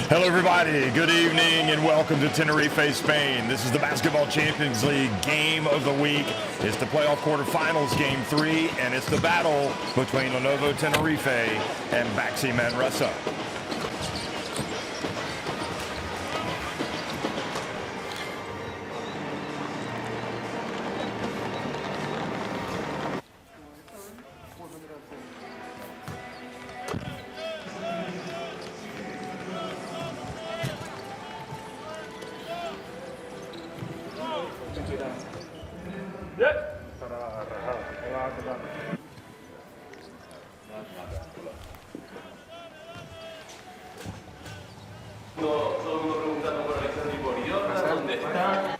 Hello everybody, good evening and welcome to Tenerife, Spain. This is the Basketball Champions League game of the week. It's the playoff quarterfinals game 3 and it's the battle between Lenovo Tenerife and BAXI Manresa. Todo el mundo preguntando por Alexander y por Jordan, ¿dónde está?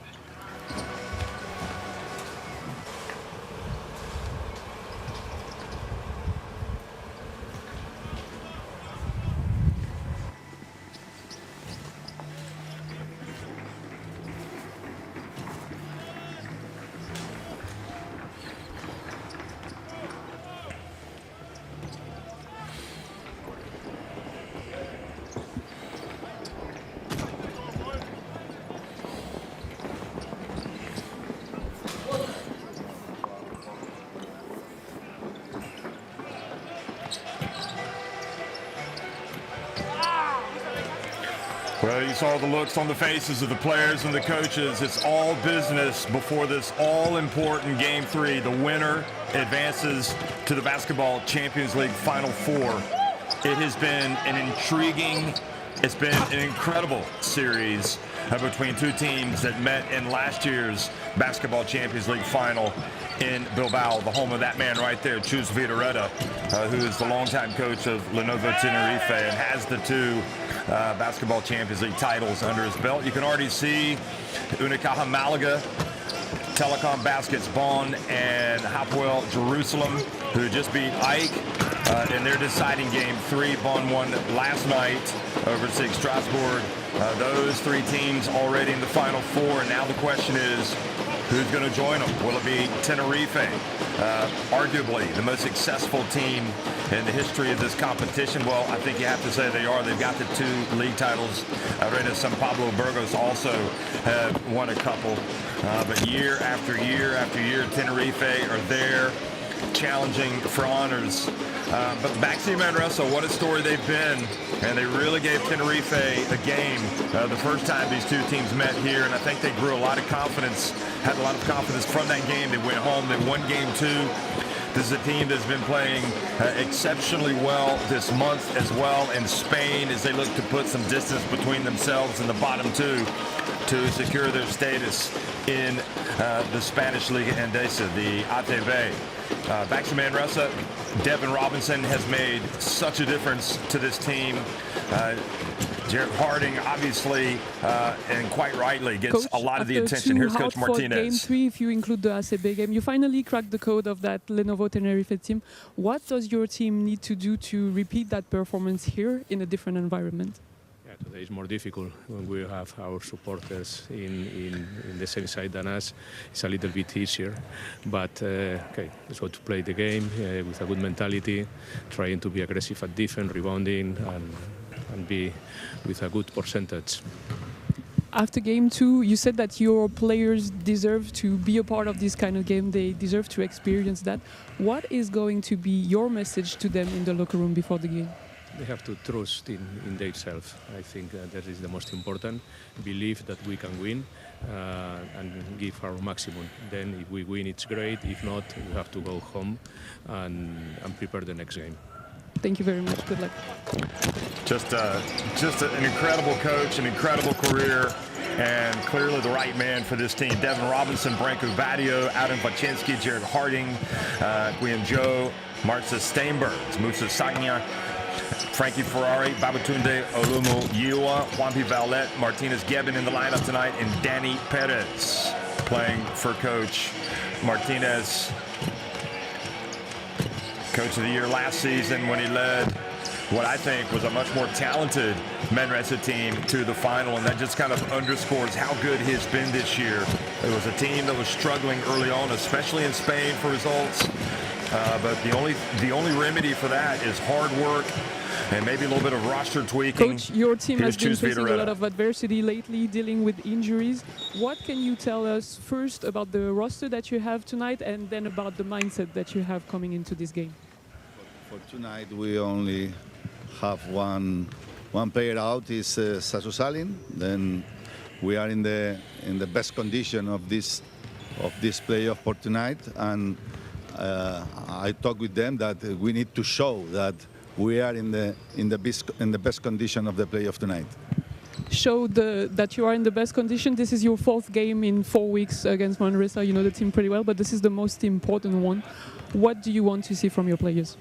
Well, you saw the looks on the faces of the players and the coaches. It's all business before this all-important Game 3. The winner advances to the Basketball Champions League Final Four. It has been an intriguing, it's been an incredible series between two teams that met in last year's Basketball Champions League Final in Bilbao, the home of that man right there, Chus Vidorreta, who is the longtime coach of Lenovo Tenerife and has the two Basketball Champions League titles under his belt. You can already see Unicaja Malaga, Telecom Baskets Bonn, and Hapoel Jerusalem, who just beat Ike in their deciding Game 3. Bonn won last night over SIG Strasbourg. Those three teams already in the Final Four, and now the question is, who's going to join them? Will it be Tenerife, arguably the most successful team in the history of this competition? Well, I think you have to say they are. They've got the two league titles. San Pablo Burgos also have won a couple. But year after year after year, Tenerife are there challenging for honors. But BAXI Manresa, what a story they've been. And they really gave Tenerife a game the first time these two teams met here. And I think they grew a lot of confidence, had a lot of confidence from that game. They went home, they won Game 2. This is a team that's been playing exceptionally well this month as well in Spain as they look to put some distance between themselves and the bottom two to secure their status in the Spanish Liga Endesa, the ATV. BAXI Manresa, Devin Robinson has made such a difference to this team. Jared Harding, obviously, and quite rightly, gets Coach, a lot of the after attention. Here's Coach two hard-fought Martinez. Game 3, if you include the ACB game, you finally cracked the code of that Lenovo Tenerife team. What does your team need to do to repeat that performance here in a different environment? Today is more difficult when we have our supporters in the same side than us. It's a little bit easier, but okay, let's go to play the game with a good mentality, trying to be aggressive at defense, rebounding, and be with a good percentage. After Game 2, you said that your players deserve to be a part of this kind of game. They deserve to experience that. What is going to be your message to them in the locker room before the game? They have to trust in themselves. I think that is the most important. Believe that we can win and give our maximum. Then if we win, it's great. If not, we have to go home and prepare the next game. Thank you very much. Good luck. Just an incredible coach, an incredible career, and clearly the right man for this team. Devin Robinson, Branko Badio, Adam Vachinsky, Jared Harding, Guillaume Joe, Marcia Steinberg, Musa Sagna, Frankie Ferrari, Babatunde Olumu Yiwa, Juanpi Valette, Martinez Gebben in the lineup tonight, and Danny Perez playing for Coach Martinez. Coach of the Year last season when he led what I think was a much more talented Manresa team to the final, and that just kind of underscores how good he has been this year. It was a team that was struggling early on, especially in Spain for results. But the only remedy for that is hard work and maybe a little bit of roster tweaking. Coach, your team has Here's been Chus facing a lot Vidareta. of adversity lately, dealing with injuries. What can you tell us first about the roster that you have tonight, and then about the mindset that you have coming into this game? For tonight, we only have one player out, is Sasu Salin. Then we are in the best condition of this playoff for tonight, and I talked with them that we need to show that we are in the best condition of the playoff tonight. Show that you are in the best condition. This is your 4th game in 4 weeks against Manresa. You know the team pretty well, but this is the most important one. What do you want to see from your players?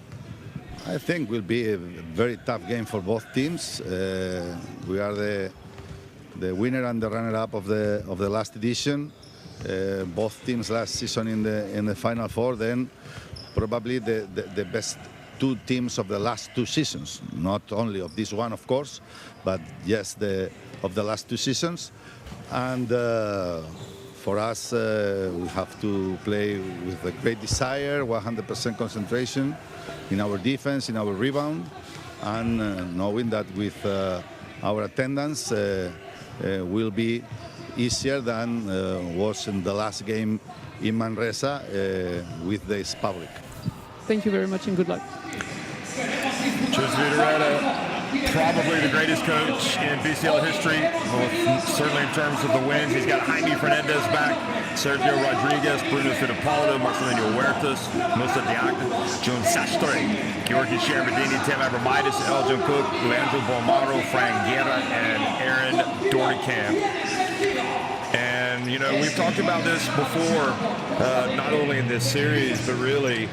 I think will be a very tough game for both teams. We are the winner and the runner-up of the last edition. Both teams last season in the Final Four. Then probably the best 2 teams of the last 2 seasons. Not only of this one, of course, but yes, of the last 2 seasons. And for us, we have to play with a great desire, 100% concentration in our defense, in our rebound, and knowing that with our attendance will be easier than was in the last game in Manresa with this public. Thank you very much and good luck. Chus Vidareta, probably the greatest coach in BCL history, certainly in terms of the wins. He's got Jaime Fernandez back, Sergio Rodriguez, Bruno Fittipaldo, Marcelino Huertas, Musa Diakna, Jun Sastre, Georgi Sherbadini, Tim Abramidis, Elgin Cook, Leandro Bomaro, Frank Guerra, and Aaron Dornekamp. And, you know, we've talked about this before, not only in this series, but really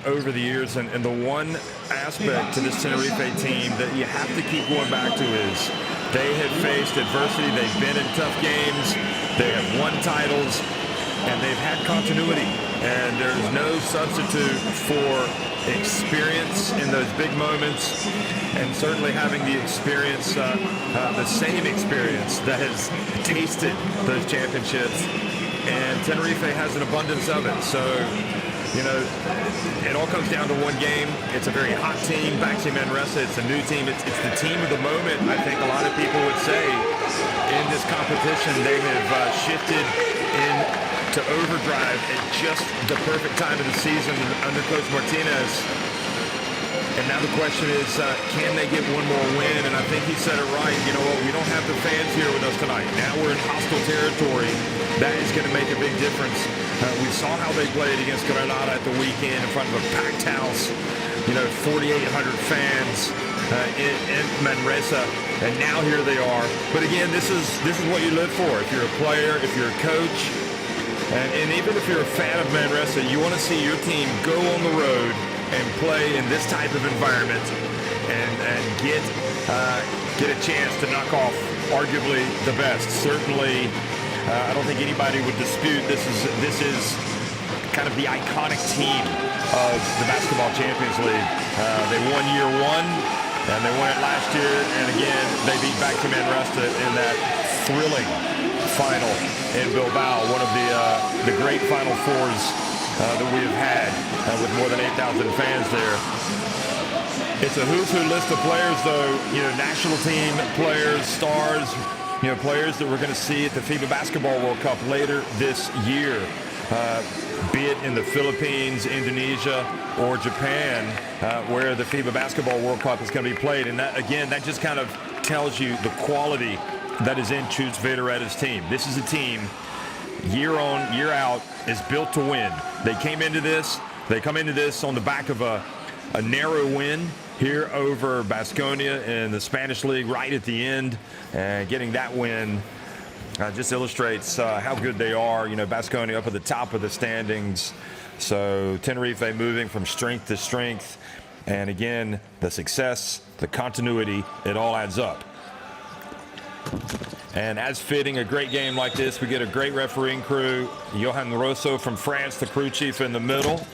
over the years. And the one aspect to this Tenerife team that you have to keep going back to is they have faced adversity. They've been in tough games. They have won titles, and they've had continuity. And there's no substitute for experience in those big moments, and certainly having the experience, the same experience that has tasted those championships. And Tenerife has an abundance of it. So, you know, it all comes down to one game. It's a very hot team, BAXI Manresa. It's a new team. It's the team of the moment, I think a lot of people would say. In this competition, they have shifted into overdrive at just the perfect time of the season under Coach Martinez. And now the question is, can they get one more win? And I think he said it right. You know what? We don't have the fans here with us tonight. Now we're in hostile territory. That is going to make a big difference. We saw how they played against Granada at the weekend in front of a packed house. You know, 4,800 fans in Manresa. And now here they are. But again, this is what you live for. If you're a player, if you're a coach, and even if you're a fan of Manresa, you want to see your team go on the road and play in this type of environment and get a chance to knock off arguably the best. Certainly, I don't think anybody would dispute this is kind of the iconic team of the Basketball Champions League. They won year 1, and they won it last year, and again, they beat BAXI Manresa in that thrilling final in Bilbao, one of the great Final Fours that we have had with more than 8,000 fans there. It's a who's who list of players, though. You know, national team players, stars, you know, players that we're going to see at the FIBA Basketball World Cup later this year, be it in the Philippines, Indonesia, or Japan, where the FIBA Basketball World Cup is going to be played. And that, again, that just kind of tells you the quality that is in Chus Vidareta's team. This is a team, year on, year out, is built to win. They come into this on the back of a narrow win here over Baskonia in the Spanish League right at the end. And getting that win just illustrates how good they are. You know, Baskonia up at the top of the standings. So Tenerife moving from strength to strength. And again, the success, the continuity, it all adds up. And as fitting a great game like this, we get a great refereeing crew. Johan Rosso from France, the crew chief in the middle.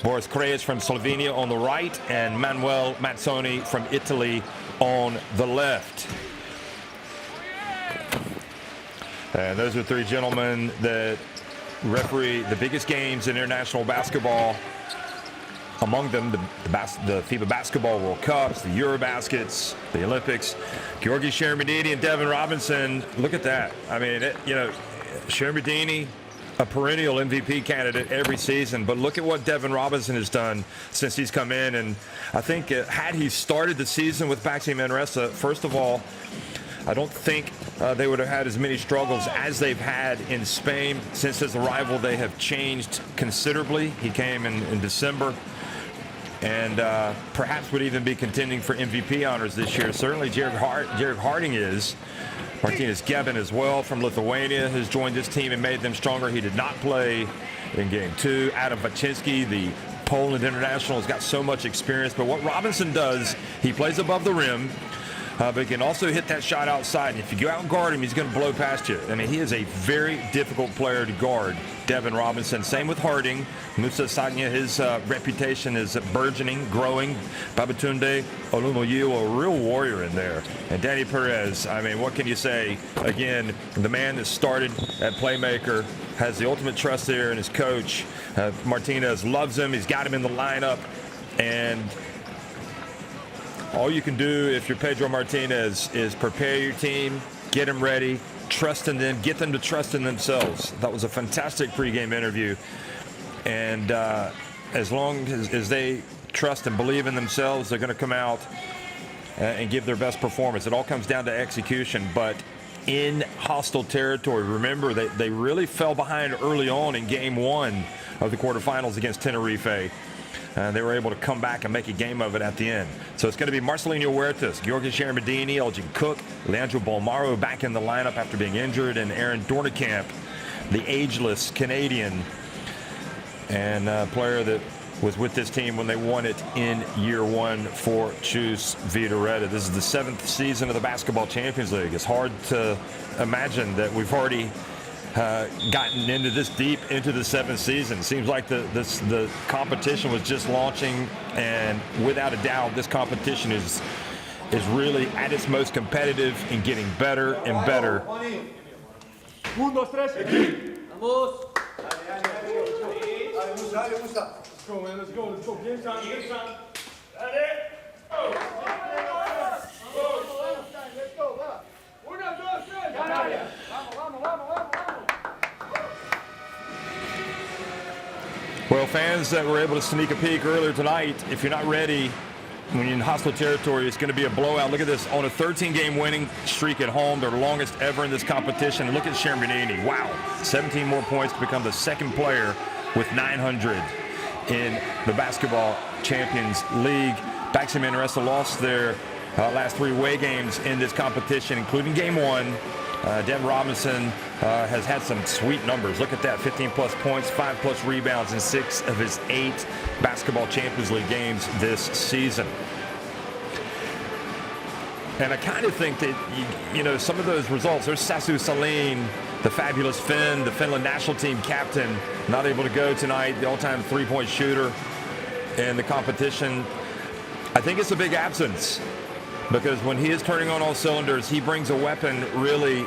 Boris Krejci from Slovenia on the right. And Manuel Mazzoni from Italy on the left. And those are 3 gentlemen that referee the biggest games in international basketball. among them the FIBA Basketball World Cups, the Eurobaskets, the Olympics. Georgi Shermadini and Devin Robinson, look at that. I mean, Shermadini, a perennial MVP candidate every season, but look at what Devin Robinson has done since he's come in. And I think had he started the season with BAXI Manresa, first of all, I don't think they would have had as many struggles as they've had in Spain. Since his arrival, they have changed considerably. He came in December and perhaps would even be contending for MVP honors this year. Certainly Jared Harding is. Martinez Gebin as well from Lithuania has joined this team and made them stronger. He did not play in game 2. Adam Waczynski, the Poland international, has got so much experience. But what Robinson does, he plays above the rim, but he can also hit that shot outside. And if you go out and guard him, he's going to blow past you. I mean, he is a very difficult player to guard, Devin Robinson. Same with Harding. Musa Sagna, his reputation is burgeoning, growing. Babatunde Olumoyu, a real warrior in there. And Danny Perez, I mean, what can you say? Again, the man that started at playmaker, has the ultimate trust there in his coach. Martinez loves him. He's got him in the lineup. And all you can do if you're Pedro Martinez is prepare your team, get them ready, trust in them, get them to trust in themselves. That was a fantastic pregame interview. And as long as they trust and believe in themselves, they're going to come out and give their best performance. It all comes down to execution. But in hostile territory, remember, they really fell behind early on in game 1 of the quarterfinals against Tenerife. They were able to come back and make a game of it at the end. So it's going to be Marcelinho Huertas, Georgi Shermadini, Elgin Cook, Leandro Bolmaro back in the lineup after being injured, and Aaron Dornekamp, the ageless Canadian, and a player that was with this team when they won it in year 1 for Chus Vidareta. This is the 7th season of the Basketball Champions League. It's hard to imagine that we've already gotten into this deep into the 7th season. Seems like the competition was just launching, and without a doubt, this competition is really at its most competitive and getting better and better. Let's go, man. Let's go. Let's go. Game time. Game time. Well, fans that were able to sneak a peek earlier tonight, if you're not ready, when you're in hostile territory, it's going to be a blowout. Look at this. On a 13-game winning streak at home, their longest ever in this competition. Look at Shermadini. Wow. 17 more points to become the second player with 900 in the Basketball Champions League. BAXI Manresa lost their last 3 away games in this competition, including game 1. Devin Robinson has had some sweet numbers. Look at that, 15-plus points, 5-plus rebounds in 6 of his 8 Basketball Champions League games this season. And I kind of think that, some of those results, there's Sasu Salin, the fabulous Finn, the Finland national team captain, not able to go tonight, the all-time three-point shooter in the competition. I think it's a big absence, because when he is turning on all cylinders, he brings a weapon really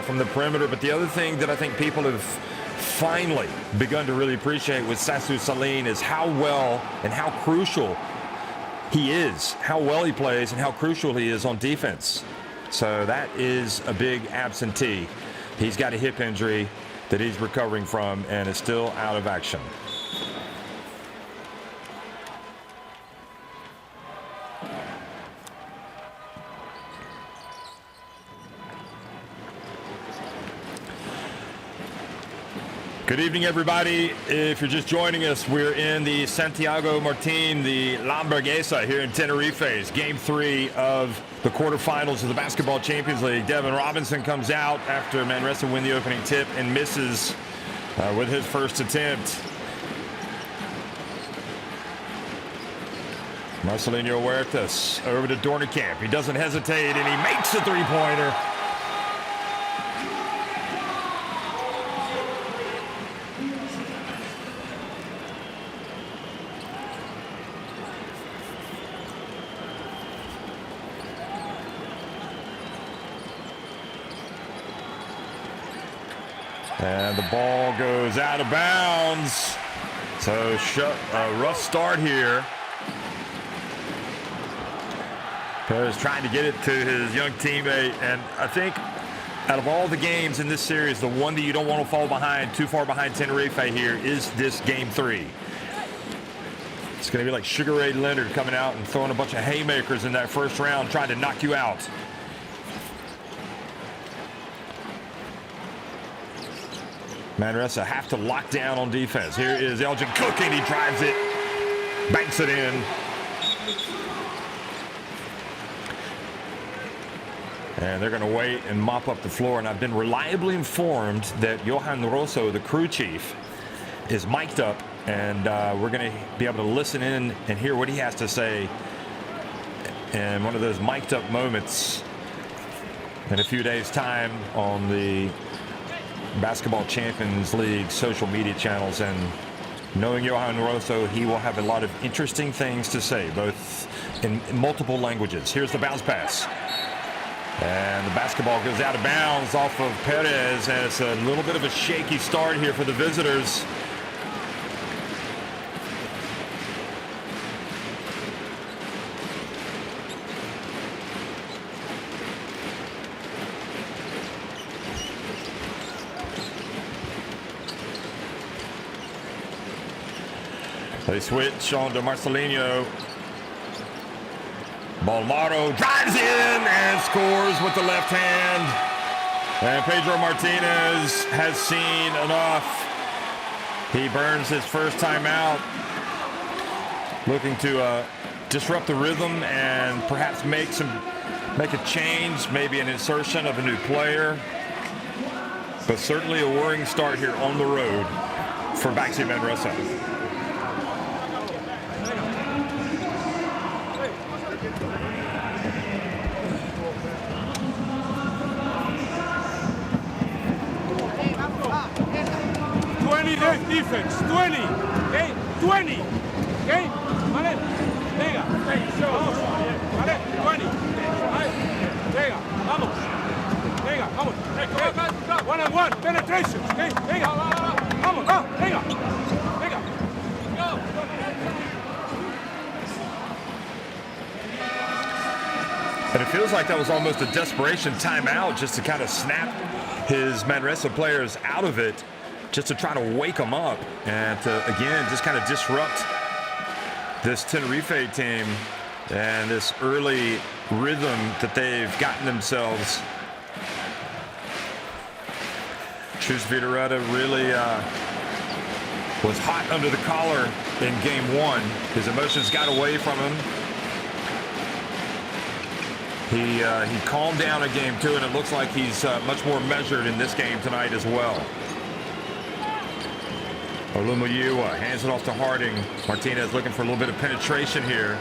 from the perimeter. But the other thing that I think people have finally begun to really appreciate with Sasu Salin is how well and how crucial he is, how well he plays and how crucial he is on defense. So that is a big absentee. He's got a hip injury that he's recovering from and is still out of action. Good evening, everybody. If you're just joining us, we're in the Santiago Martín, the Lamberguesa here in Tenerife. It's game 3 of the quarterfinals of the Basketball Champions League. Devin Robinson comes out after Manresa win the opening tip and misses with his first attempt. Marcelinho Huertas over to Dornekamp. He doesn't hesitate, and he makes a three-pointer. And the ball goes out of bounds. So a rough start here. Perez trying to get it to his young teammate, and I think out of all the games in this series, the one that you don't want to fall behind, too far behind Tenerife here, is this game 3. It's going to be like Sugar Ray Leonard coming out and throwing a bunch of haymakers in that first round, trying to knock you out. Manresa have to lock down on defense. Here is Elgin cooking. He drives it, banks it in. And they're going to wait and mop up the floor. And I've been reliably informed that Johan Rosso, the crew chief, is mic'd up. And we're going to be able to listen in and hear what he has to say in one of those mic'd up moments in a few days' time on the Basketball Champions League social media channels. And knowing Johan Rosso, he will have a lot of interesting things to say, both in multiple languages. Here's the bounce pass. And the basketball goes out of bounds off of Perez, and it's a little bit of a shaky start here for the visitors. They switch on to Marcelinho. Balmaro drives in and scores with the left hand. And Pedro Martinez has seen enough. He burns his first timeout, looking to disrupt the rhythm and perhaps make a change, maybe an insertion of a new player. But certainly a worrying start here on the road for BAXI Manresa. Defense, 20, okay, 20, okay, vale, venga, vamos, vale, 20, vale, venga, vamos, venga, vamos, 1-on-1, penetration, okay, venga, vamos, venga, venga, go. And it feels like that was almost a desperation timeout just to kind of snap his Manresa players out of it, just to try to wake them up and to, again, just kind of disrupt this Tenerife team and this early rhythm that they've gotten themselves. Chus Vidareta really was hot under the collar in game 1. His emotions got away from him. He calmed down in game 2, and it looks like he's much more measured in this game tonight as well. Olumuyiwa hands it off to Harding. Martinez looking for a little bit of penetration here.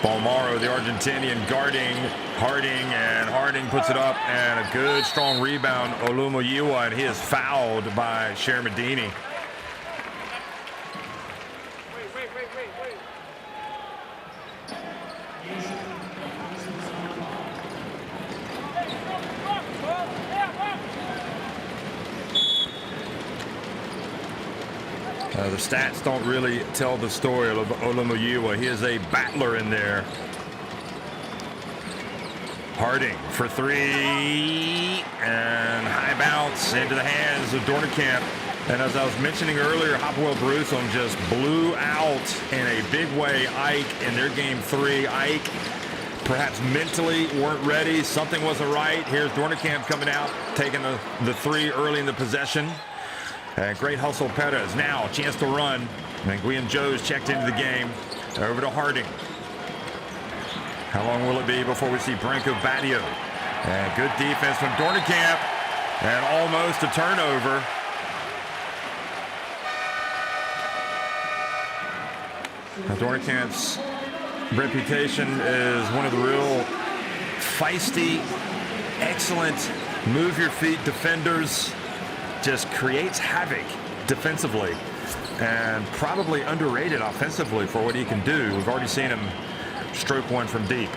Balmaro, the Argentinian, guarding Harding, and Harding puts it up, and a good, strong rebound. Olumuyiwa, and he is fouled by Shermadini. The stats don't really tell the story of Olumuyiwa. He is a battler in there. Harding for 3, and high bounce into the hands of Dornekamp. And as I was mentioning earlier, Hopewell Jerusalem just blew out in a big way Ike in their game 3. Ike perhaps mentally weren't ready. Something wasn't right. Here's Dornekamp coming out, taking the 3 early in the possession. And great hustle, Perez. Now, a chance to run. And Guian Joe's checked into the game. Over to Harding. How long will it be before we see Branko Badio? And good defense from Dornekamp. And almost a turnover. Now, Dornekamp's reputation is one of the real feisty, excellent, move-your-feet defenders. Just creates havoc defensively and probably underrated offensively for what he can do. We've already seen him stroke one from deep.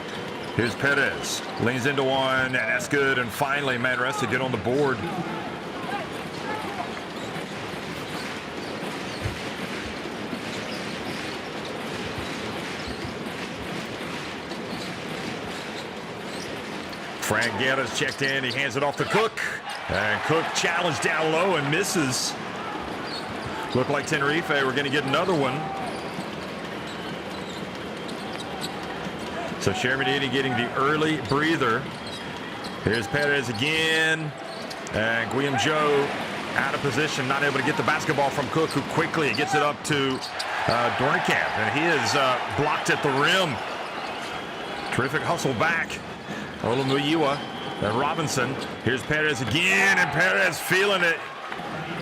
Here's Perez, leans into one, and that's good. And finally, Manresa get on the board. Frank Guerra's checked in. He hands it off to Cook. And Cook challenged down low and misses. Look like Tenerife we're going to get another one. So Shermanini getting the early breather. Here's Perez again. And Guillaume Joe out of position, not able to get the basketball from Cook, who quickly gets it up to Dornicamp. And he is blocked at the rim. Terrific hustle back. Olumuyiwa and Robinson. Here's Perez again, and Perez feeling it.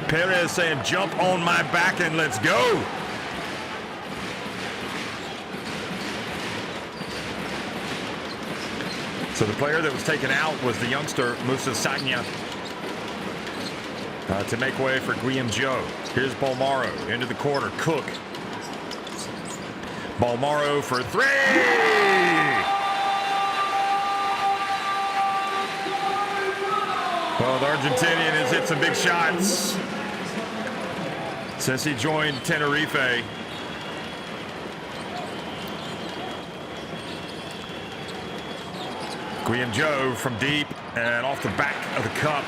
Perez saying, jump on my back and let's go. So the player that was taken out was the youngster, Musa Sagna, to make way for Guillaume Joe. Here's Bolmaro into the corner. Cook. Bolmaro for three. Well, the Argentinian has hit some big shots since he joined Tenerife. Guillaume Joe from deep and off the back of the cup.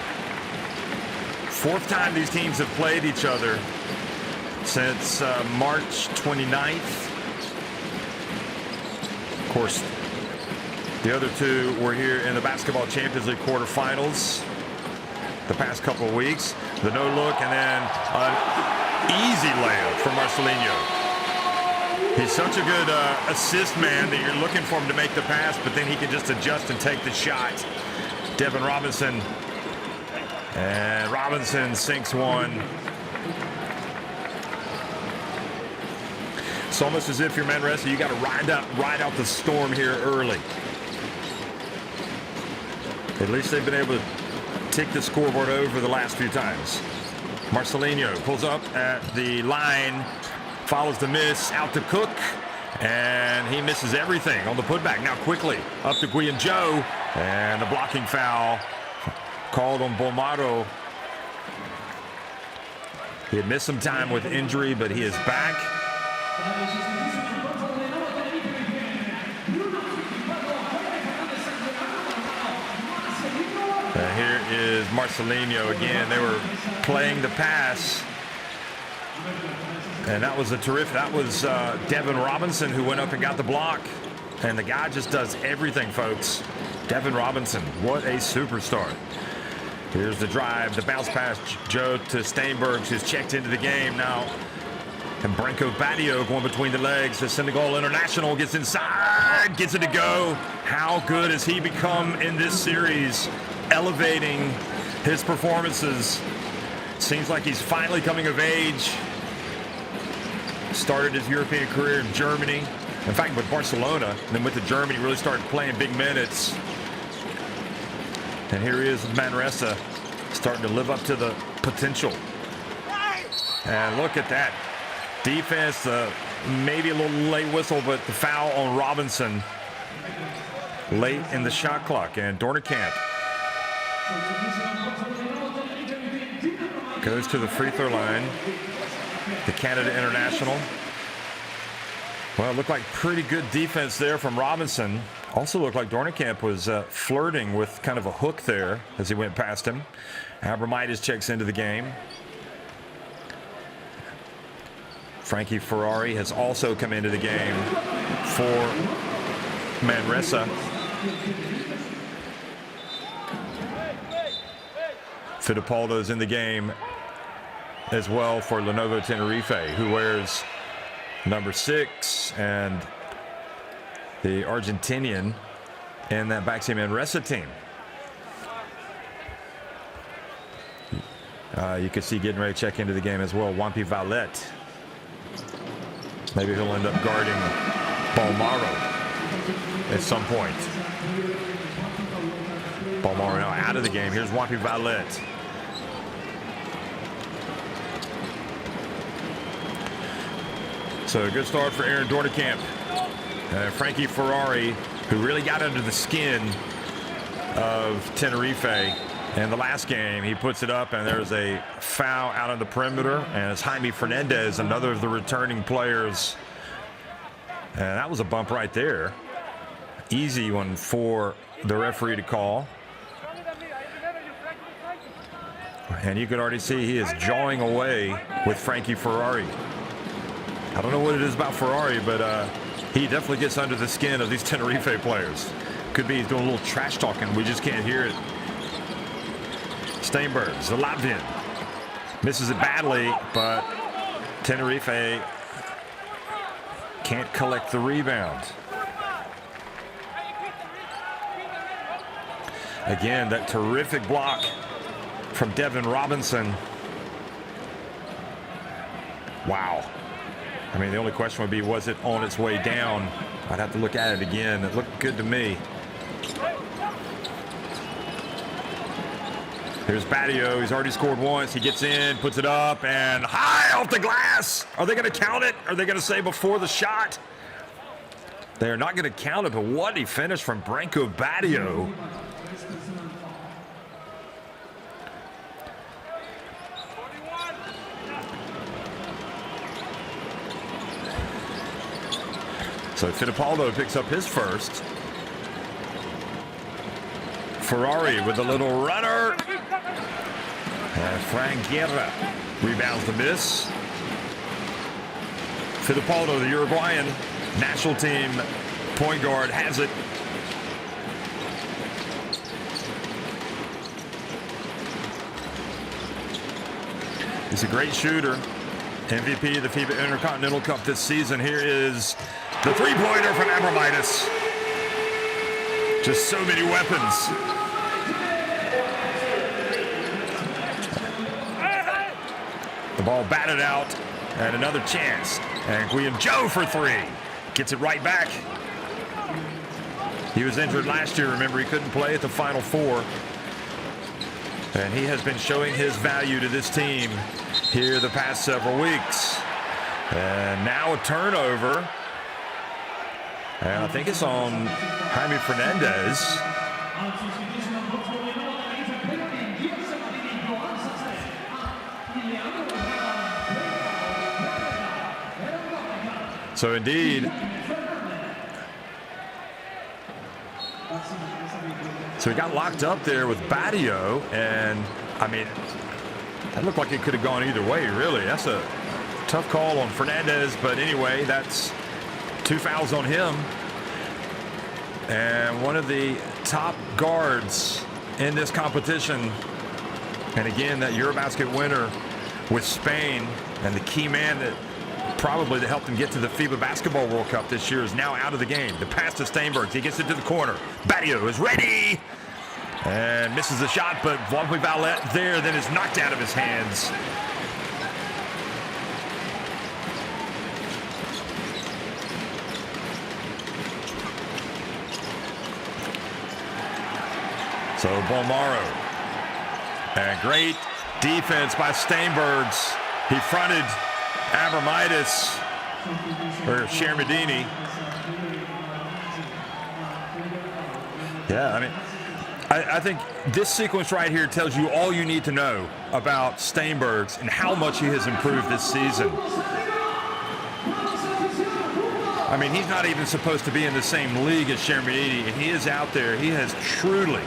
Fourth time these teams have played each other since March 29th. Of course, the other two were here in the Basketball Champions League quarterfinals the past couple of weeks. The no-look and then an easy layup from Marcelinho. He's such a good assist man that you're looking for him to make the pass, but then he can just adjust and take the shot. Devin Robinson. And Robinson sinks one. It's almost as if you're Manresa, you got to ride out the storm here early. At least they've been able to tick the scoreboard over the last few times. Marcelinho pulls up at the line. Follows the miss out to Cook, and he misses everything on the putback. Now quickly up to Guillaume Joe, and the blocking foul called on Bolmaro. He had missed some time with injury, but he is back. And here is Marcelinho again. They were playing the pass. And that was that was Devin Robinson who went up and got the block. And the guy just does everything, folks. Devin Robinson, what a superstar. Here's the drive, the bounce pass, Joe to Steinberg, who's checked into the game now. And Branco Badio going between the legs. The Senegal international gets inside, gets it to go. How good has he become in this series, elevating his performances. Seems like he's finally coming of age. Started his European career in Germany. In fact, with Barcelona, and then went to Germany, really started playing big minutes. And here he is with Manresa, starting to live up to the potential. And look at that. Defense, maybe a little late whistle, but the foul on Robinson late in the shot clock. And Dornicamp goes to the free throw line. The Canada international. Well, it looked like pretty good defense there from Robinson. Also looked like Dornicamp was flirting with kind of a hook there as he went past him. Abramitis checks into the game. Frankie Ferrari has also come into the game for Manresa. Fittipaldo's in the game as well for Lenovo Tenerife, who wears number 6, and the Argentinian in that BAXI Manresa team. You can see getting ready to check into the game as well, Wampi Valette. Maybe he'll end up guarding Bolmaro at some point. Bolmaro now out of the game. Here's Wampi Valette. So a good start for Aaron Dornicamp. Frankie Ferrari, who really got under the skin of Tenerife. In the last game, he puts it up, and there's a foul out on the perimeter. And it's Jaime Fernandez, another of the returning players. And that was a bump right there. easy one for the referee to call. And you could already see he is jawing away with Frankie Ferrari. I don't know what it is about Ferrari, but he definitely gets under the skin of these Tenerife players. Could be he's doing a little trash talking. We just can't hear it. Steinberg, the Latvian, misses it badly, but Tenerife can't collect the rebound. Again, that terrific block from Devin Robinson. Wow. I mean, the only question would be, was it on its way down? I'd have to look at it again. It looked good to me. Here's Badio. He's already scored once. He gets in, puts it up, and high off the glass. Are they going to count it? Are they going to say before the shot? They are not going to count it, but what he finished from Branko Badio. So Fittipaldo picks up his first. Ferrari with a little runner. And Frank Guerra rebounds the miss. Fittipaldo, the Uruguayan national team point guard, has it. He's a great shooter. MVP of the FIBA Intercontinental Cup this season. Here is the three-pointer from Abramitis. Just so many weapons. The ball batted out, and another chance. And Guillaume Joe for three. Gets it right back. He was injured last year. Remember, he couldn't play at the Final Four. And he has been showing his value to this team here the past several weeks. And now a turnover. And I think it's on Jaime Fernandez. So indeed. So he got locked up there with Badio, and I mean, that looked like it could have gone either way, really. That's a tough call on Fernandez, but anyway, that's 2 fouls on him. And one of the top guards in this competition, and again, that Eurobasket winner with Spain, and the key man that probably that helped him get to the FIBA Basketball World Cup this year, is now out of the game. The pass to Steinberg. He gets it to the corner. Badio is ready and misses the shot, but Vladimir Valette there then is knocked out of his hands. So Bolmaro, and great defense by Steinbergs. He fronted Abramitis, or Shermadini. Yeah, I mean, I think this sequence right here tells you all you need to know about Steinbergs and how much he has improved this season. I mean, he's not even supposed to be in the same league as Shermadini, and he is out there. He has truly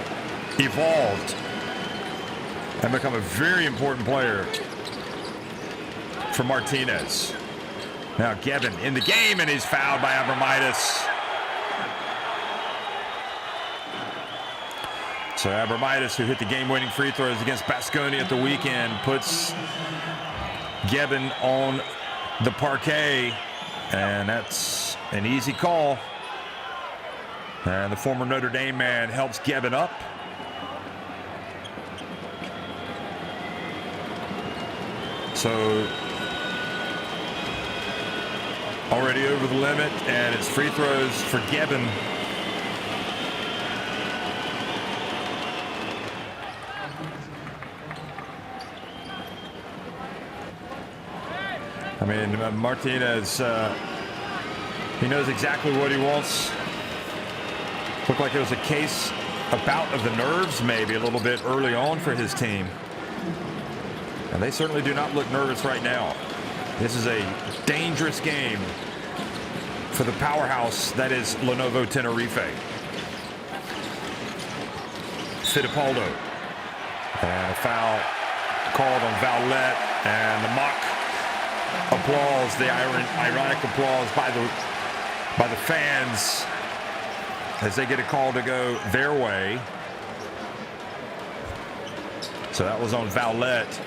evolved and become a very important player for Martinez. Now Gevin in the game, and he's fouled by Abramitis. So Abramitis, who hit the game-winning free throws against Baskonia at the weekend, puts Gevin on the parquet, and that's an easy call. And the former Notre Dame man helps Gevin up. So already over the limit, and it's free throws for Gevin. I mean, Martinez, he knows exactly what he wants. Looked like it was a case, a bout of the nerves maybe a little bit early on for his team. And they certainly do not look nervous right now. This is a dangerous game for the powerhouse that is Lenovo Tenerife. Fittipaldo. And a foul called on Vowlette, and the mock applause, the ironic applause by the fans as they get a call to go their way. So that was on Vowlette.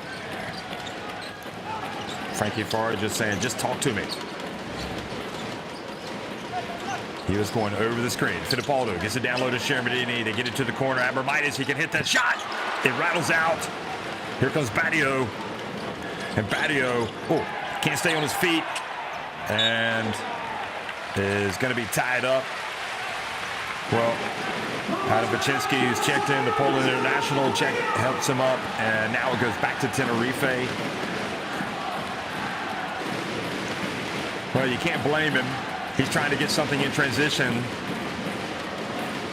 Frankie Ferrari just saying, just talk to me. He was going over the screen. Fittipaldo gets it down low to Shermadini. They get it to the corner. Abramitis, he can hit that shot. It rattles out. Here comes Badio. And Badio, can't stay on his feet. And is going to be tied up. Well, Adam Baczynski, who's checked in, the Poland International, helps him up. And now it goes back to Tenerife. Well, you can't blame him. He's trying to get something in transition.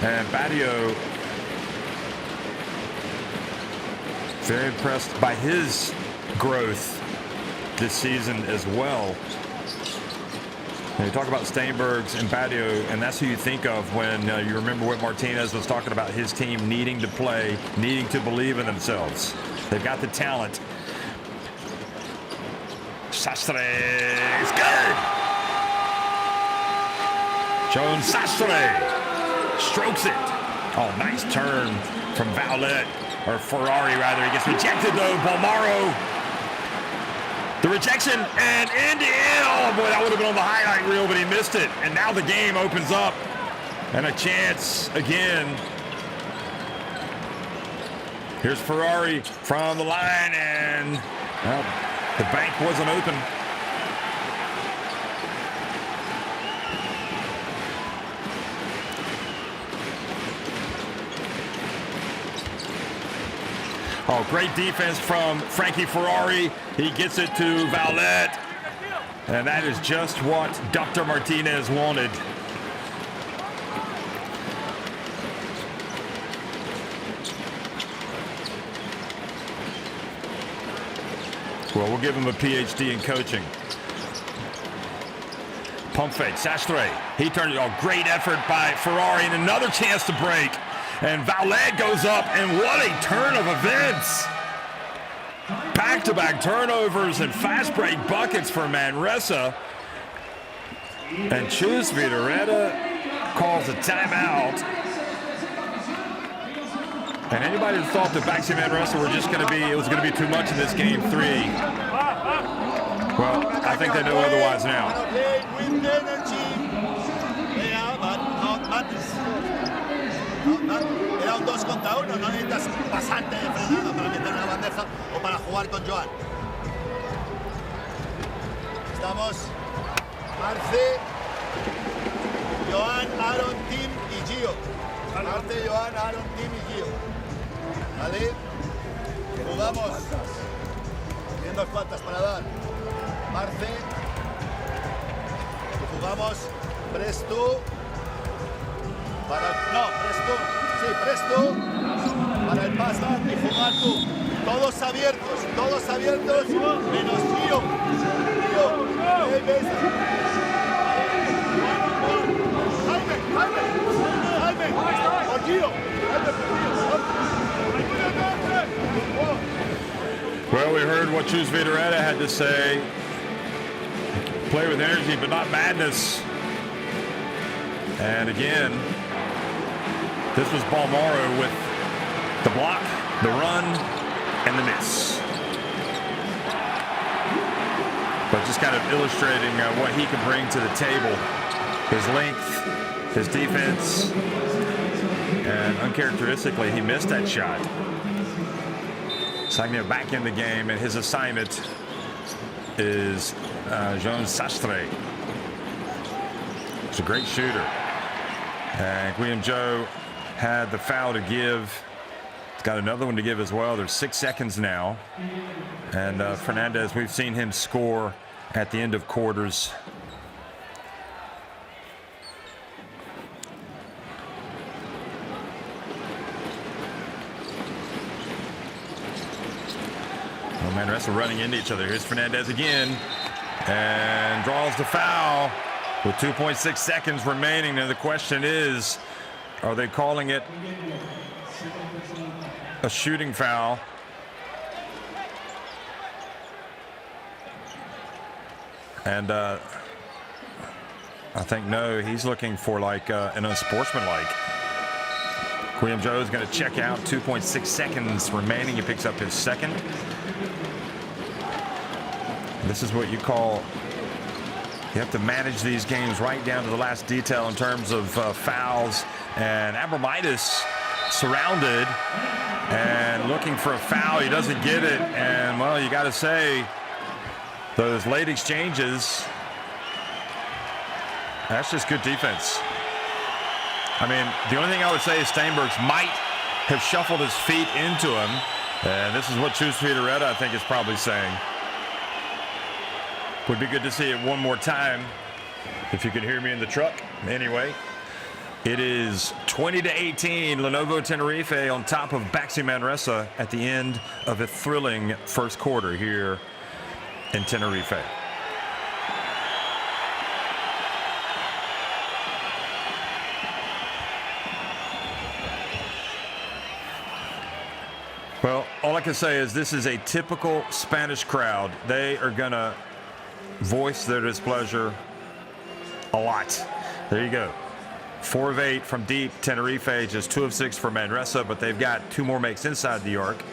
And Badio, very impressed by his growth this season as well. And you talk about Steinbergs and Badio, and that's who you think of when you remember what Martinez was talking about, his team needing to play, needing to believe in themselves. They've got the talent. Sastre is good. Jones Sastre strokes it. Oh, nice turn from Vowlette, or Ferrari rather. He gets rejected though. Balmaro. The rejection and in the end. Oh boy, that would have been on the highlight reel, but he missed it. And now the game opens up and a chance again. Here's Ferrari from the line, and well, the bank wasn't open. Oh, great defense from Frankie Ferrari. He gets it to Vowlette. And that is just what Dr. Martinez wanted. Well, we'll give him a PhD in coaching. Pump fake, Sastre. He turned it. Oh, great effort by Ferrari, and another chance to break. And Vowlette goes up, and what a turn of events. Back-to-back turnovers and fast break buckets for Manresa. And Chus Vidareta calls a timeout. And anybody who thought that BAXI Manresa were just going to be, it was going to be too much in this game 3. Well, I think they know otherwise now. Era un 2 contra 1, no necesitas pasarte de frenada para meter una bandeja o para jugar con Joan. Estamos Marce, Joan, Aaron, Tim y Gio. Marce, Joan, Aaron, Tim y Gio. ¿Vale? Jugamos. Tienen 2 faltas para dar. Marce. Jugamos Presto. Presto para el pasa y jugar tú. Todos abiertos, menos Gio. Jaime, por Gio. Well, we heard what Chus Vidareta had to say. Play with energy, but not madness. And again, this was Balmaro with the block, the run, and the miss. But just kind of illustrating what he can bring to the table. His length, his defense, and uncharacteristically, he missed that shot. Sagna back in the game, and his assignment is Jones Sastre. He's a great shooter. And Guillaume Joe had the foul to give. He's got another one to give as well. There's 6 seconds now. And Fernandez, we've seen him score at the end of quarters. Well, Manresa running into each other. Here's Fernandez again. And draws the foul. with 2.6 seconds remaining. And the question is, are they calling it a shooting foul? And I think no, he's looking for like an unsportsmanlike. William Joe is going to check out. 2.6 seconds remaining. He picks up his second. This is what you call, you have to manage these games right down to the last detail in terms of fouls. And Abromaitis surrounded and looking for a foul. He doesn't get it. And, well, you got to say, those late exchanges, that's just good defense. I mean, the only thing I would say is Steinbergs might have shuffled his feet into him. And this is what Chus Figueiredo, I think, is probably saying. Would be good to see it one more time, if you could hear me in the truck. Anyway, it is 20-18, Lenovo Tenerife on top of BAXI Manresa at the end of a thrilling first quarter here in Tenerife. Well, all I can say is this is a typical Spanish crowd. They are going to voice their displeasure a lot. There you go. 4 of 8 from deep. Tenerife just 2 of 6 for Manresa, but they've got 2 more makes inside the arc.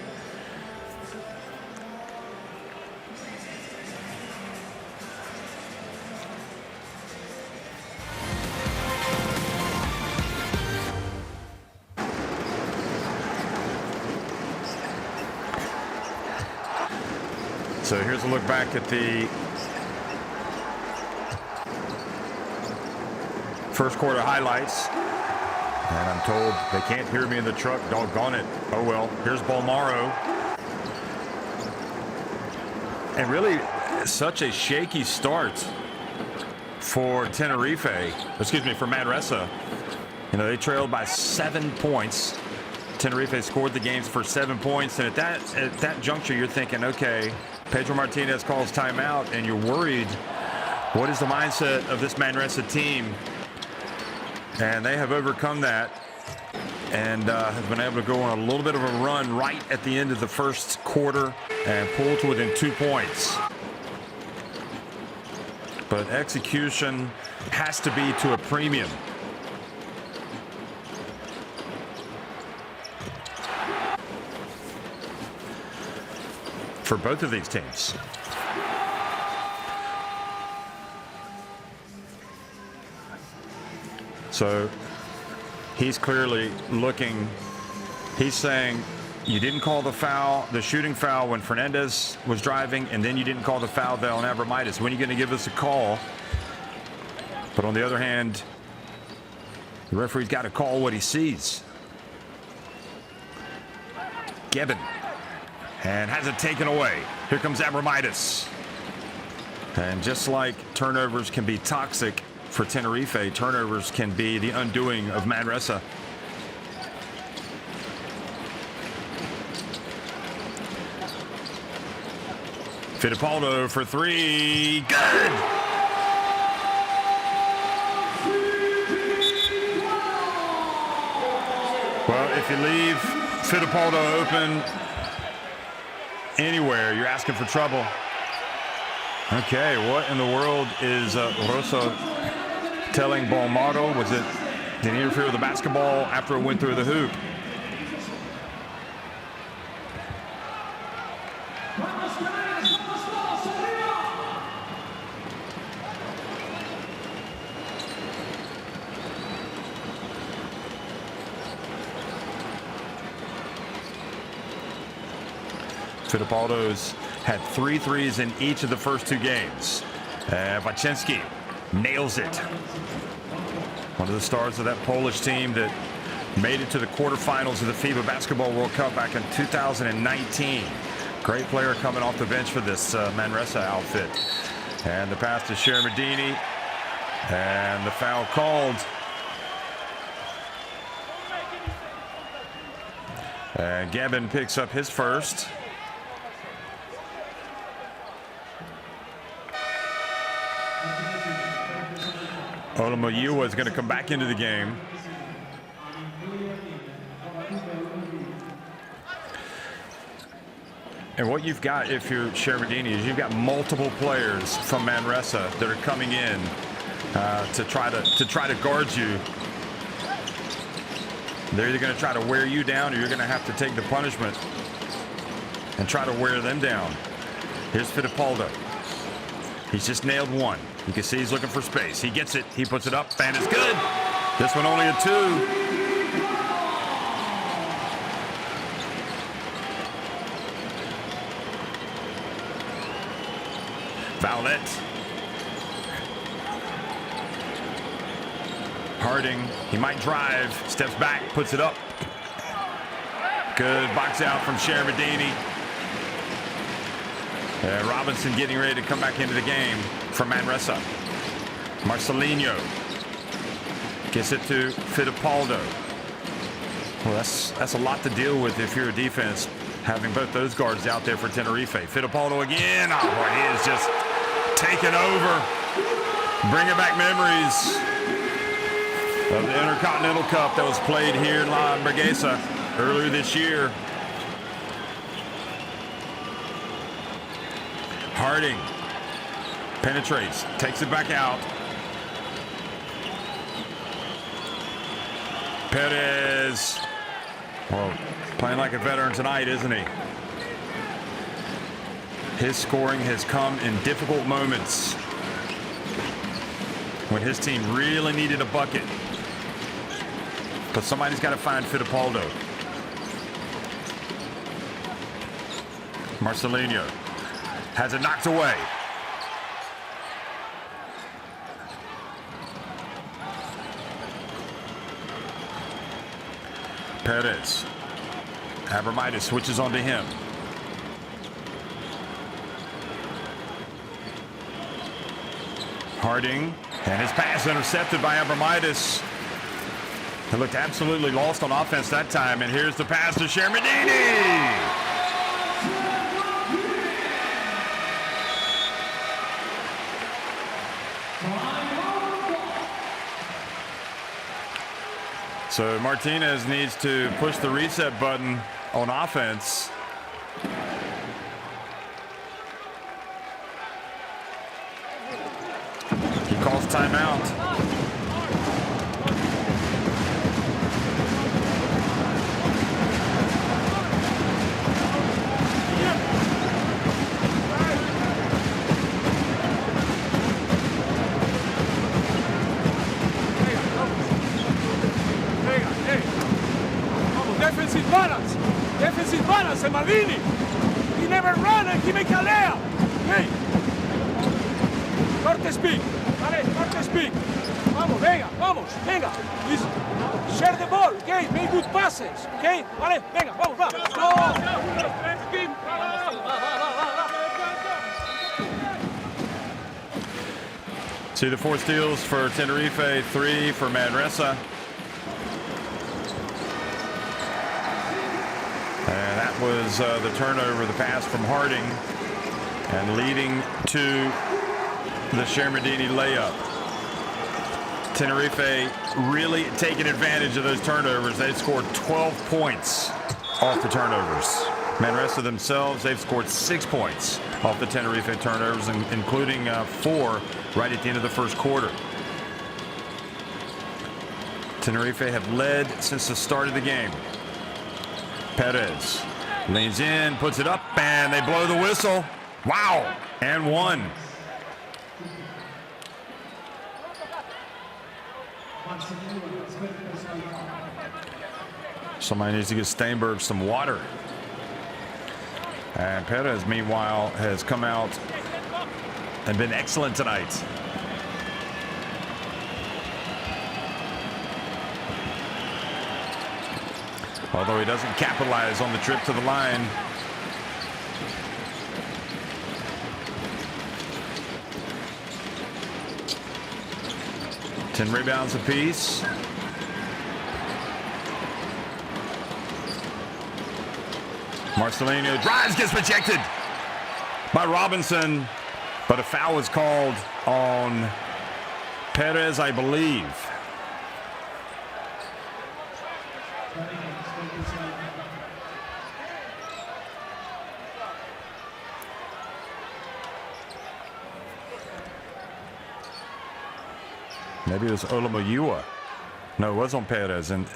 So here's a look back at the first quarter highlights. And I'm told they can't hear me in the truck. Doggone it. Oh, well. Here's Bolmaro. And really such a shaky start for Tenerife. Excuse me, for Manresa. You know, they trailed by 7 points. Tenerife scored the games for 7 points. And at that juncture, you're thinking, okay, Pedro Martinez calls timeout, and you're worried, what is the mindset of this Manresa team? And they have overcome that and have been able to go on a little bit of a run right at the end of the first quarter and pull to within 2 points. But execution has to be to a premium. For both of these teams. So he's clearly looking, he's saying you didn't call the foul, the shooting foul when Fernandez was driving, and then you didn't call the foul there on Abromaitis. When are you going to give us a call? But on the other hand, the referee's got to call what he sees. Gebben. And has it taken away. Here comes Abromaitis. And just like turnovers can be toxic for Tenerife, turnovers can be the undoing of Manresa. Fittipaldo for 3. Good! Well, if you leave Fittipaldo open anywhere, you're asking for trouble. Okay, what in the world is Rosso telling Bolmaro? Was it, did he interfere with the basketball after it went through the hoop? Fittipaldo's had 3 threes in each of the first 2 games. Waczynski nails it. One of the stars of that Polish team that made it to the quarterfinals of the FIBA Basketball World Cup back in 2019. Great player coming off the bench for this Manresa outfit. And the pass to Shermadini. And the foul called. And Gebben picks up his first. Olomoyiwa is going to come back into the game. And what you've got, if you're Shermadini, is you've got multiple players from Manresa that are coming in to try to guard you. They're either going to try to wear you down, or you're going to have to take the punishment and try to wear them down. Here's Fittipaldo. He's just nailed one. You can see he's looking for space. He gets it. He puts it up, and it's good. This one only a 2. Vowlett. Harding, he might drive, steps back, puts it up. Good box out from Shermadini. Robinson getting ready to come back into the game for Manresa. Marcelinho gets it to Fittipaldo. Well, that's a lot to deal with if you're a defense, having both those guards out there for Tenerife. Fittipaldo again. Oh, boy, he is just taking over. Bringing back memories of the Intercontinental Cup that was played here in La Hamburguesa earlier this year. Harding penetrates, takes it back out. Perez, well, playing like a veteran tonight, isn't he? His scoring has come in difficult moments when his team really needed a bucket. But somebody's got to find Fittipaldo. Marcelinho has it knocked away. Perez. Abramitis switches onto him. Harding, and his pass intercepted by Abramitis. He looked absolutely lost on offense that time, and here's the pass to Shermadini. So Martinez needs to push the reset button on offense. He calls timeout. Defensive balance, Maldini. He never ran and he make a layup. Hey. Norte speed. Vale, norte speed. Vamos, venga, vamos, venga. Please share the ball, okay? Make good passes, okay? Vale, venga, vamos, vamos. See the 4 steals for Tenerife, 3 for Manresa. And that was the turnover, the pass from Harding, and leading to the Shermadini layup. Tenerife really taking advantage of those turnovers. They've scored 12 points off the turnovers. Manresa themselves, they've scored 6 points off the Tenerife turnovers, including 4 right at the end of the first quarter. Tenerife have led since the start of the game. Perez leans in, puts it up, and they blow the whistle. Wow, and 1. Somebody needs to get Steinberg some water. And Perez, meanwhile, has come out and been excellent tonight. Although he doesn't capitalize on the trip to the line. Ten rebounds apiece. Marcelinho drives, gets rejected by Robinson, but a foul was called on Perez, I believe. Maybe it was Olamayua. No, it was on Perez in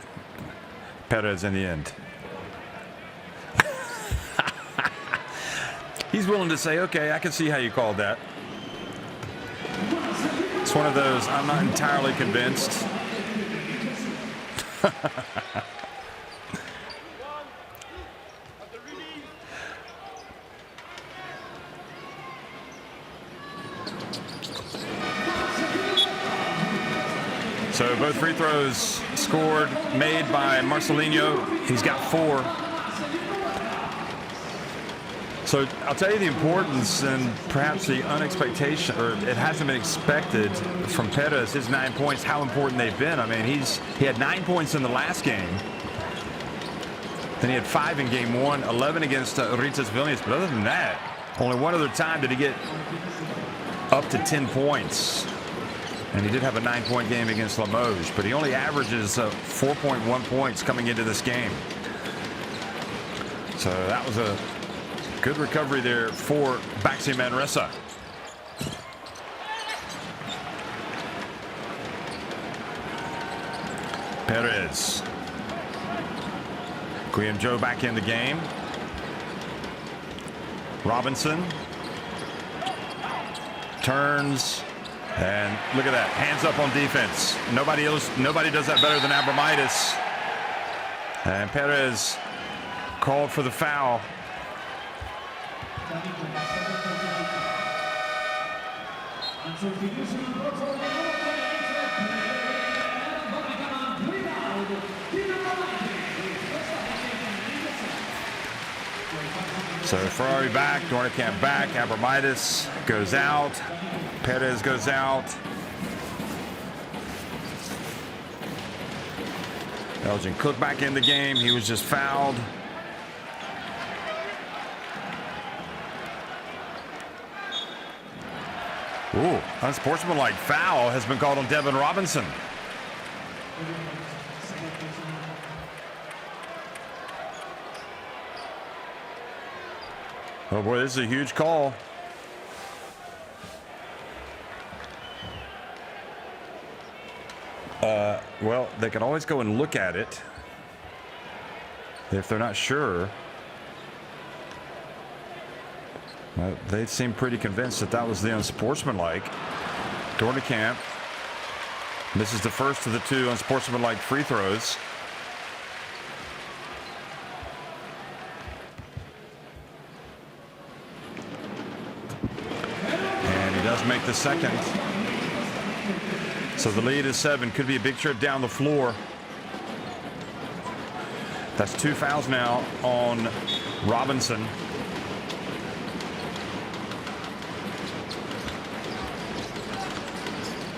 the end. He's willing to say, okay, I can see how you called that. It's one of those, I'm not entirely convinced. So both free throws scored, made by Marcelinho. He's got 4. So I'll tell you the importance and perhaps the unexpectation, or it hasn't been expected from Perez, his 9 points, how important they've been. I mean, he had 9 points in the last game. Then he had 5 in game 1, 11 against Ritas Vilnius. But other than that, only one other time did he get up to 10 points. And he did have a 9-point game against Limoges, but he only averages 4.1 points coming into this game. So that was a good recovery there for BAXI Manresa. Perez. Guillaume Joe back in the game. Robinson. Turns. And look at that, hands up on defense. Nobody does that better than Abramitis. And Perez called for the foul. So Ferrari back, Dornekamp back, Abramitis goes out, Perez goes out. Elgin Cook back in the game, he was just fouled. Ooh, unsportsmanlike foul has been called on Devin Robinson. Oh boy, this is a huge call. Well, they can always go and look at it if they're not sure. They seem pretty convinced that that was the unsportsmanlike. Dornekamp misses the first of the 2 unsportsmanlike free throws. And he does make the second. So the lead is 7. Could be a big trip down the floor. That's 2 fouls now on Robinson.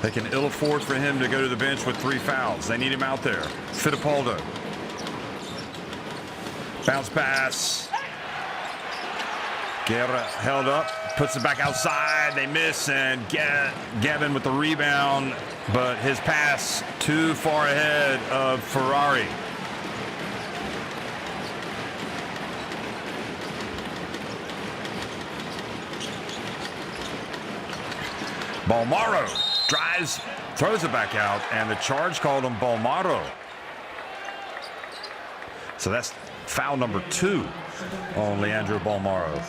They can ill afford for him to go to the bench with 3 fouls. They need him out there. Fittipaldo. Bounce pass. Guerra held up. Puts it back outside. They miss, and Gavin with the rebound. But his pass too far ahead of Ferrari. Balmaro drives, throws it back out, and the charge called on Balmaro. So that's foul number 2 on Leandro Balmaro.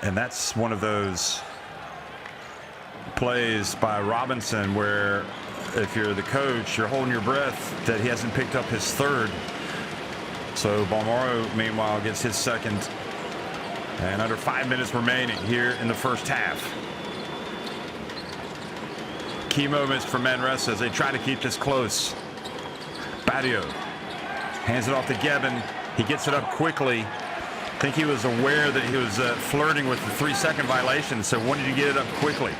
And that's one of those plays by Robinson where if you're the coach, you're holding your breath that he hasn't picked up his 3rd. So Balmaro, meanwhile, gets his 2nd. And under 5 minutes remaining here in the first half. Key moments for Manresa as they try to keep this close. Barrio hands it off to Gebben. He gets it up quickly. I think he was aware that he was flirting with the 3-second violation, so wanted to get it up quickly.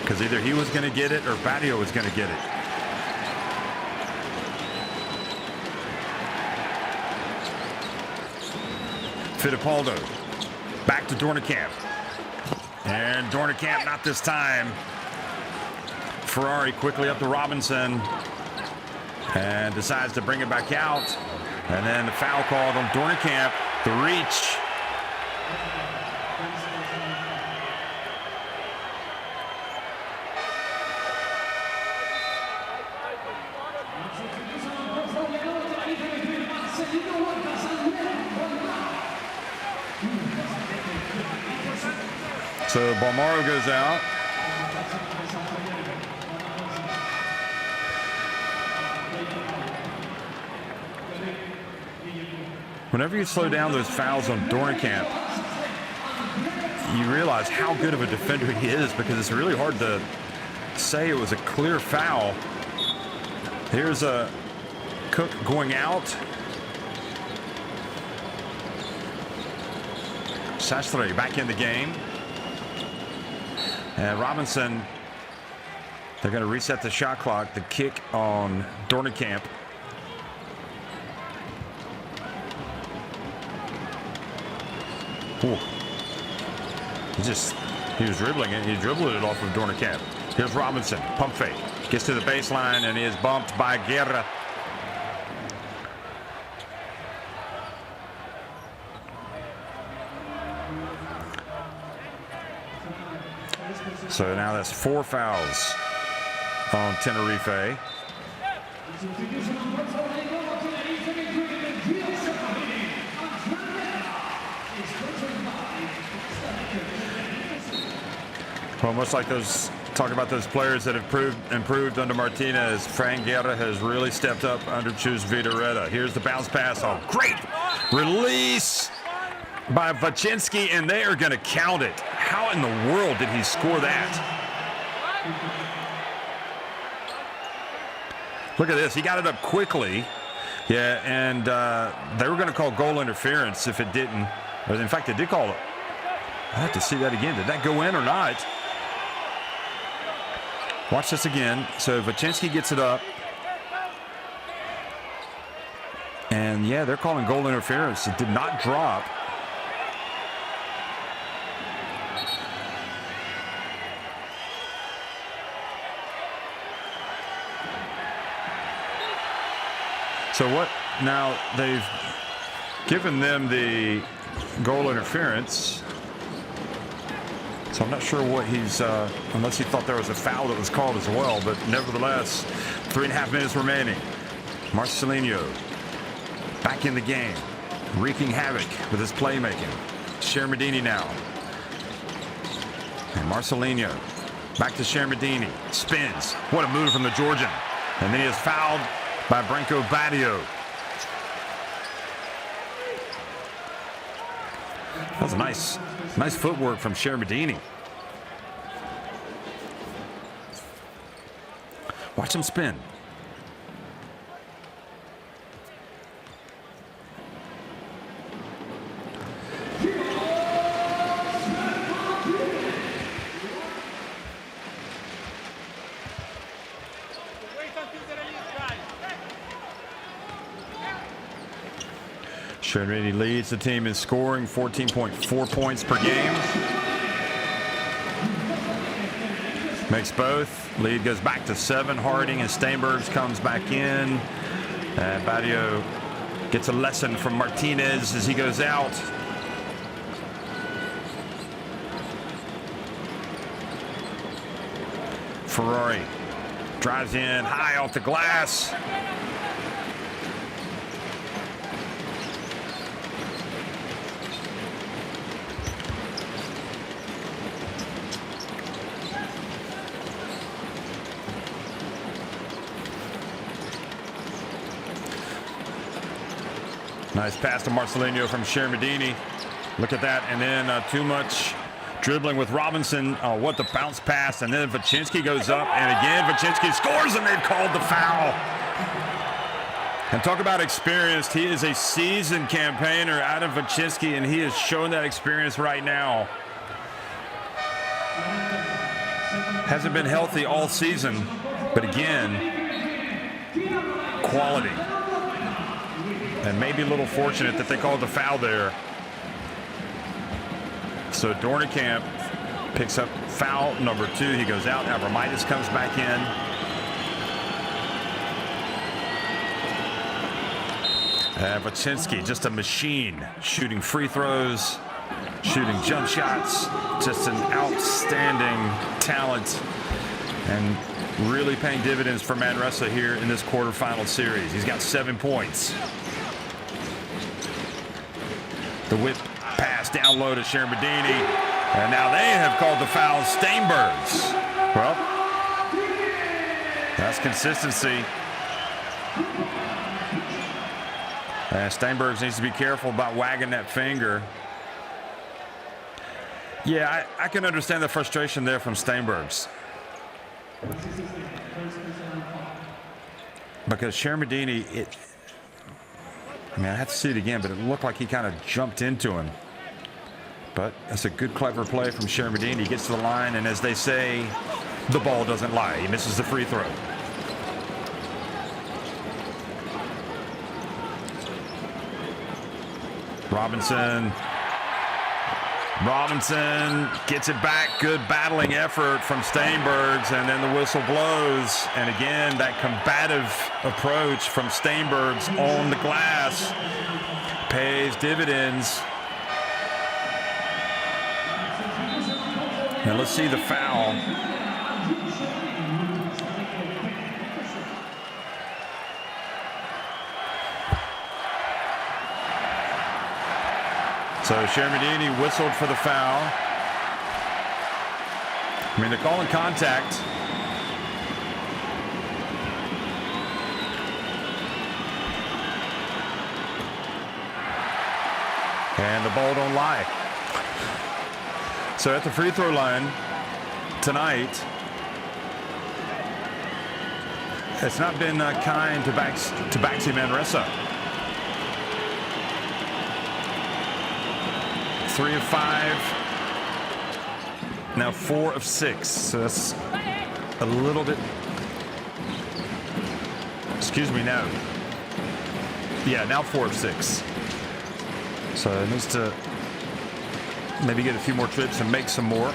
Because either he was going to get it or Barrio was going to get it. Fittipaldo Back to Dornekamp. And Dornekamp not this time. Ferrari quickly up to Robinson. And decides to bring it back out. And then the foul called on Dornekamp. The reach. So Balmaro goes out. Whenever you slow down those fouls on Dornekamp, you realize how good of a defender he is, because it's really hard to say it was a clear foul. Here's a Cook going out. Sastre back in the game. And Robinson, they're going to reset the shot clock. The kick on Dornekamp. Ooh. He was dribbling it. He dribbled it off of Dornekamp. Here's Robinson, pump fake. Gets to the baseline and he is bumped by Guerra. So now that's 4 fouls on Tenerife. Well, much like talk about those players that have improved under Martinez, Frank Guerra has really stepped up under Chus Vidareta. Here's the bounce pass. Oh, great release by Vachinsky, and they are going to count it. How in the world did he score that? Look at this. He got it up quickly. Yeah, and they were going to call goal interference if it didn't. Or in fact, they did call it. I have to see that again. Did that go in or not? Watch this again. So Vachinsky gets it up. And, yeah, they're calling goal interference. It did not drop. So what, now they've given them the goal interference. So I'm not sure what he's, unless he thought there was a foul that was called as well, but nevertheless, 3.5 minutes remaining. Marcelinho back in the game, wreaking havoc with his playmaking. Shermadini now. And Marcelinho back to Shermadini, spins. What a move from the Georgian. And then he is fouled by Branko Badio. That was a nice footwork from Shermadini. Watch him spin. Shermadini leads the team in scoring, 14.4 points per game. Makes both. Lead goes back to 7. Harding and Steinbergs comes back in. Badio gets a lesson from Martinez as he goes out. Ferrari drives in high off the glass. Nice pass to Marcelinho from Shermadini. Look at that. And then too much dribbling with Robinson. Oh, what the bounce pass. And then Vachinsky goes up. And again, Vachinsky scores, and they've called the foul. And talk about experienced. He is a seasoned campaigner, Adam Vachinsky, and he is showing that experience right now. Hasn't been healthy all season, but again, quality. And maybe a little fortunate that they called the foul there. So Dornekamp picks up foul number 2. He goes out. Abromaitis comes back in. Vacinski, just a machine, shooting free throws, shooting jump shots, just an outstanding talent, and really paying dividends for Manresa here in this quarterfinal series. He's got 7 points. The whip pass down low to Shermadini, and now they have called the foul. Steinbergs. Well, that's consistency. And Steinbergs needs to be careful about wagging that finger. Yeah, I can understand the frustration there from Steinbergs. Because Shermadini, I mean, I have to see it again, but it looked like he kind of jumped into him. But that's a good, clever play from Shermadini. He gets to the line, and as they say, the ball doesn't lie. He misses the free throw. Robinson gets it back. Good battling effort from Steinbergs, and then the whistle blows. And again, that combative approach from Steinbergs on the glass pays dividends. Now let's see the foul. So Shermadini whistled for the foul. I mean, they're calling contact. And the ball don't lie. So at the free throw line tonight, it's not been kind to BAXI Manresa. 3 of 5, now 4 of 6. So that's a little bit. Excuse me, no. Yeah, now 4 of 6. So it needs to maybe get a few more trips and make some more.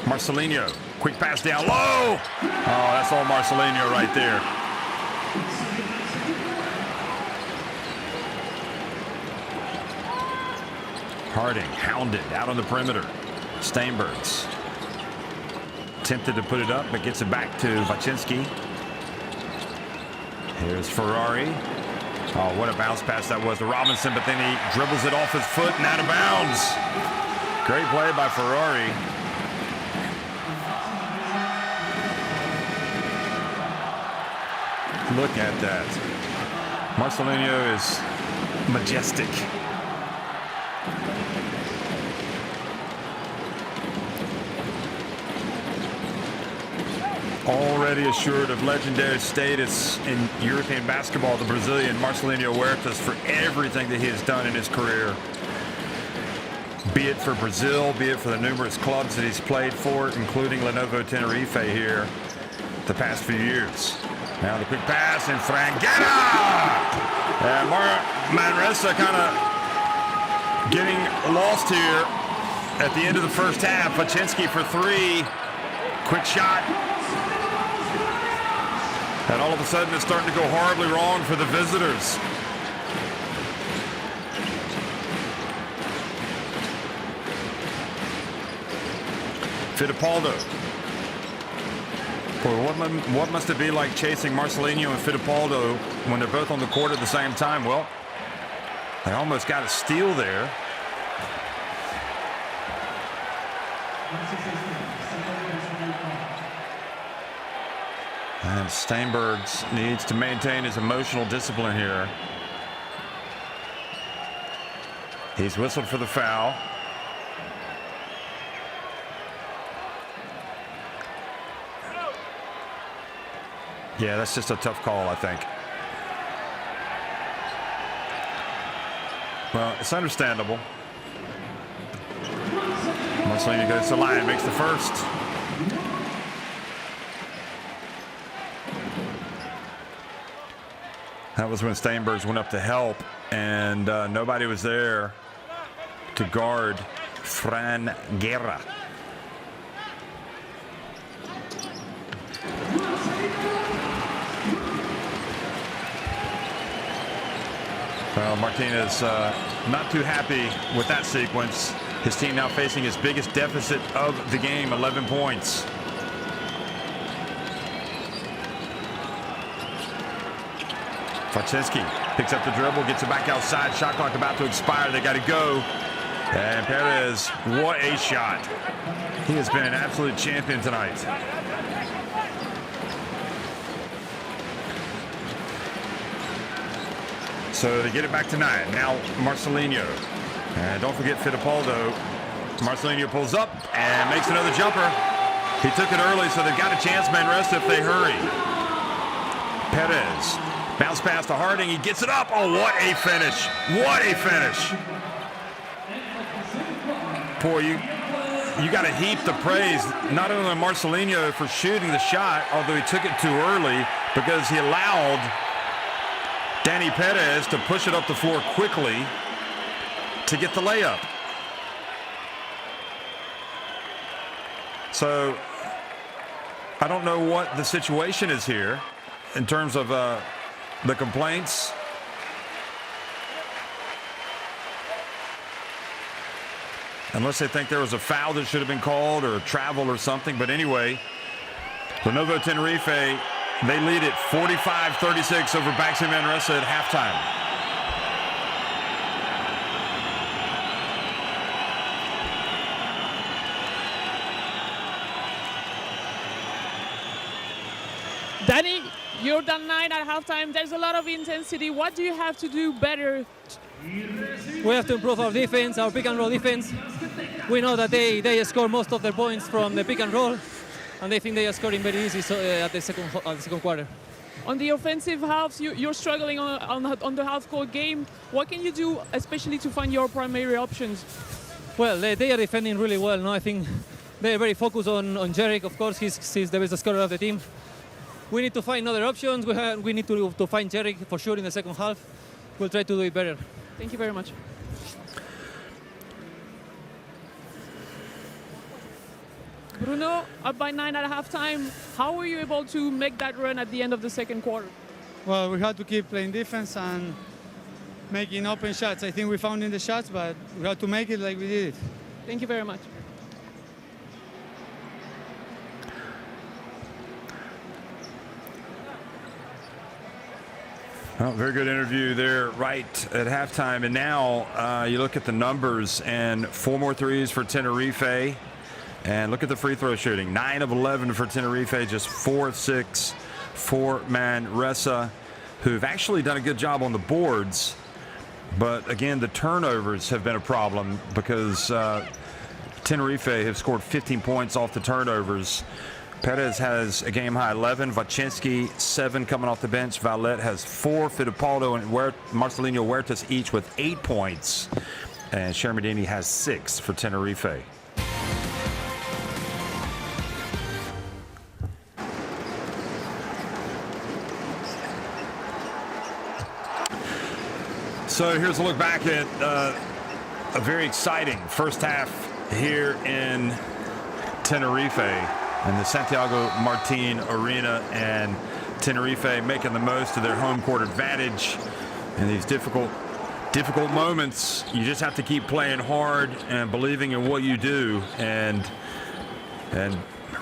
Marcelinho, quick pass down low. Oh, that's all Marcelinho right there. Harding hounded out on the perimeter. Steinbergs tempted to put it up, but gets it back to Vacinski. Here's Ferrari. Oh, what a bounce pass that was to Robinson, but then he dribbles it off his foot and out of bounds. Great play by Ferrari. Look at that. Marcelinho is majestic. Already assured of legendary status in European basketball, the Brazilian Marcelinho Huertas, for everything that he has done in his career. Be it for Brazil, be it for the numerous clubs that he's played for, including Lenovo Tenerife here the past few years. Now the quick pass and Frangetta! And Manresa kind of getting lost here at the end of the first half. Vacinski for 3. Quick shot. And all of a sudden, it's starting to go horribly wrong for the visitors. Fittipaldo. Boy, what must it be like chasing Marcelinho and Fittipaldo when they're both on the court at the same time? Well, they almost got a steal there. And Steinbergs needs to maintain his emotional discipline here. He's whistled for the foul. Yeah, that's just a tough call, I think. Well, it's understandable. Marcelinho goes to the line, makes the first. That was when Steinbergs went up to help, and nobody was there to guard Fran Guerra. Well, Martinez not too happy with that sequence. His team now facing his biggest deficit of the game, 11 points. Faczynski picks up the dribble, gets it back outside. Shot clock about to expire. They got to go. And Perez, what a shot. He has been an absolute champion tonight. So they get it back to 9. Now Marcelinho. And don't forget Fittipaldo. Marcelinho pulls up and makes another jumper. He took it early, so they've got a chance, Manresa, if they hurry. Perez. Bounce pass to Harding. He gets it up. Oh, what a finish. What a finish. Boy, you got to heap the praise, not only on Marcelinho for shooting the shot, although he took it too early, because he allowed Danny Perez to push it up the floor quickly to get the layup. So I don't know what the situation is here in terms of the complaints. Unless they think there was a foul that should have been called or a travel or something. But anyway, Lenovo Tenerife, they lead it 45-36 over BAXI Manresa at halftime. Danny, you're down 9 at halftime. There's a lot of intensity. What do you have to do better? We have to improve our defense, our pick and roll defense. We know that they score most of their points from the pick and roll, and they think they are scoring very easy at the second quarter. On the offensive halves, you're struggling on the half-court game. What can you do, especially to find your primary options? Well, they are defending really well. No, I think they are very focused on Jerick. Of course, he's the best scorer of the team. We need to find other options. We need to find Jerick for sure in the second half. We'll try to do it better. Thank you very much. Bruno, up by 9 at halftime. How were you able to make that run at the end of the second quarter? Well, we had to keep playing defense and making open shots. I think we found in the shots, but we had to make it like we did it. Thank you very much. Well, very good interview there right at halftime. And now you look at the numbers, and 4 more threes for Tenerife. And look at the free throw shooting. 9 of 11 for Tenerife, just 4 of 6 for Manresa, who've actually done a good job on the boards. But again, the turnovers have been a problem because Tenerife have scored 15 points off the turnovers. Perez has a game-high 11. Faczynski, 7 coming off the bench. Valette has 4. Fittipaldo and Marcelinho Huertas each with 8 points. And Shermadini has 6 for Tenerife. So here's a look back at a very exciting first half here in Tenerife and the Santiago Martin Arena, and Tenerife making the most of their home court advantage in these difficult moments. You just have to keep playing hard and believing in what you do and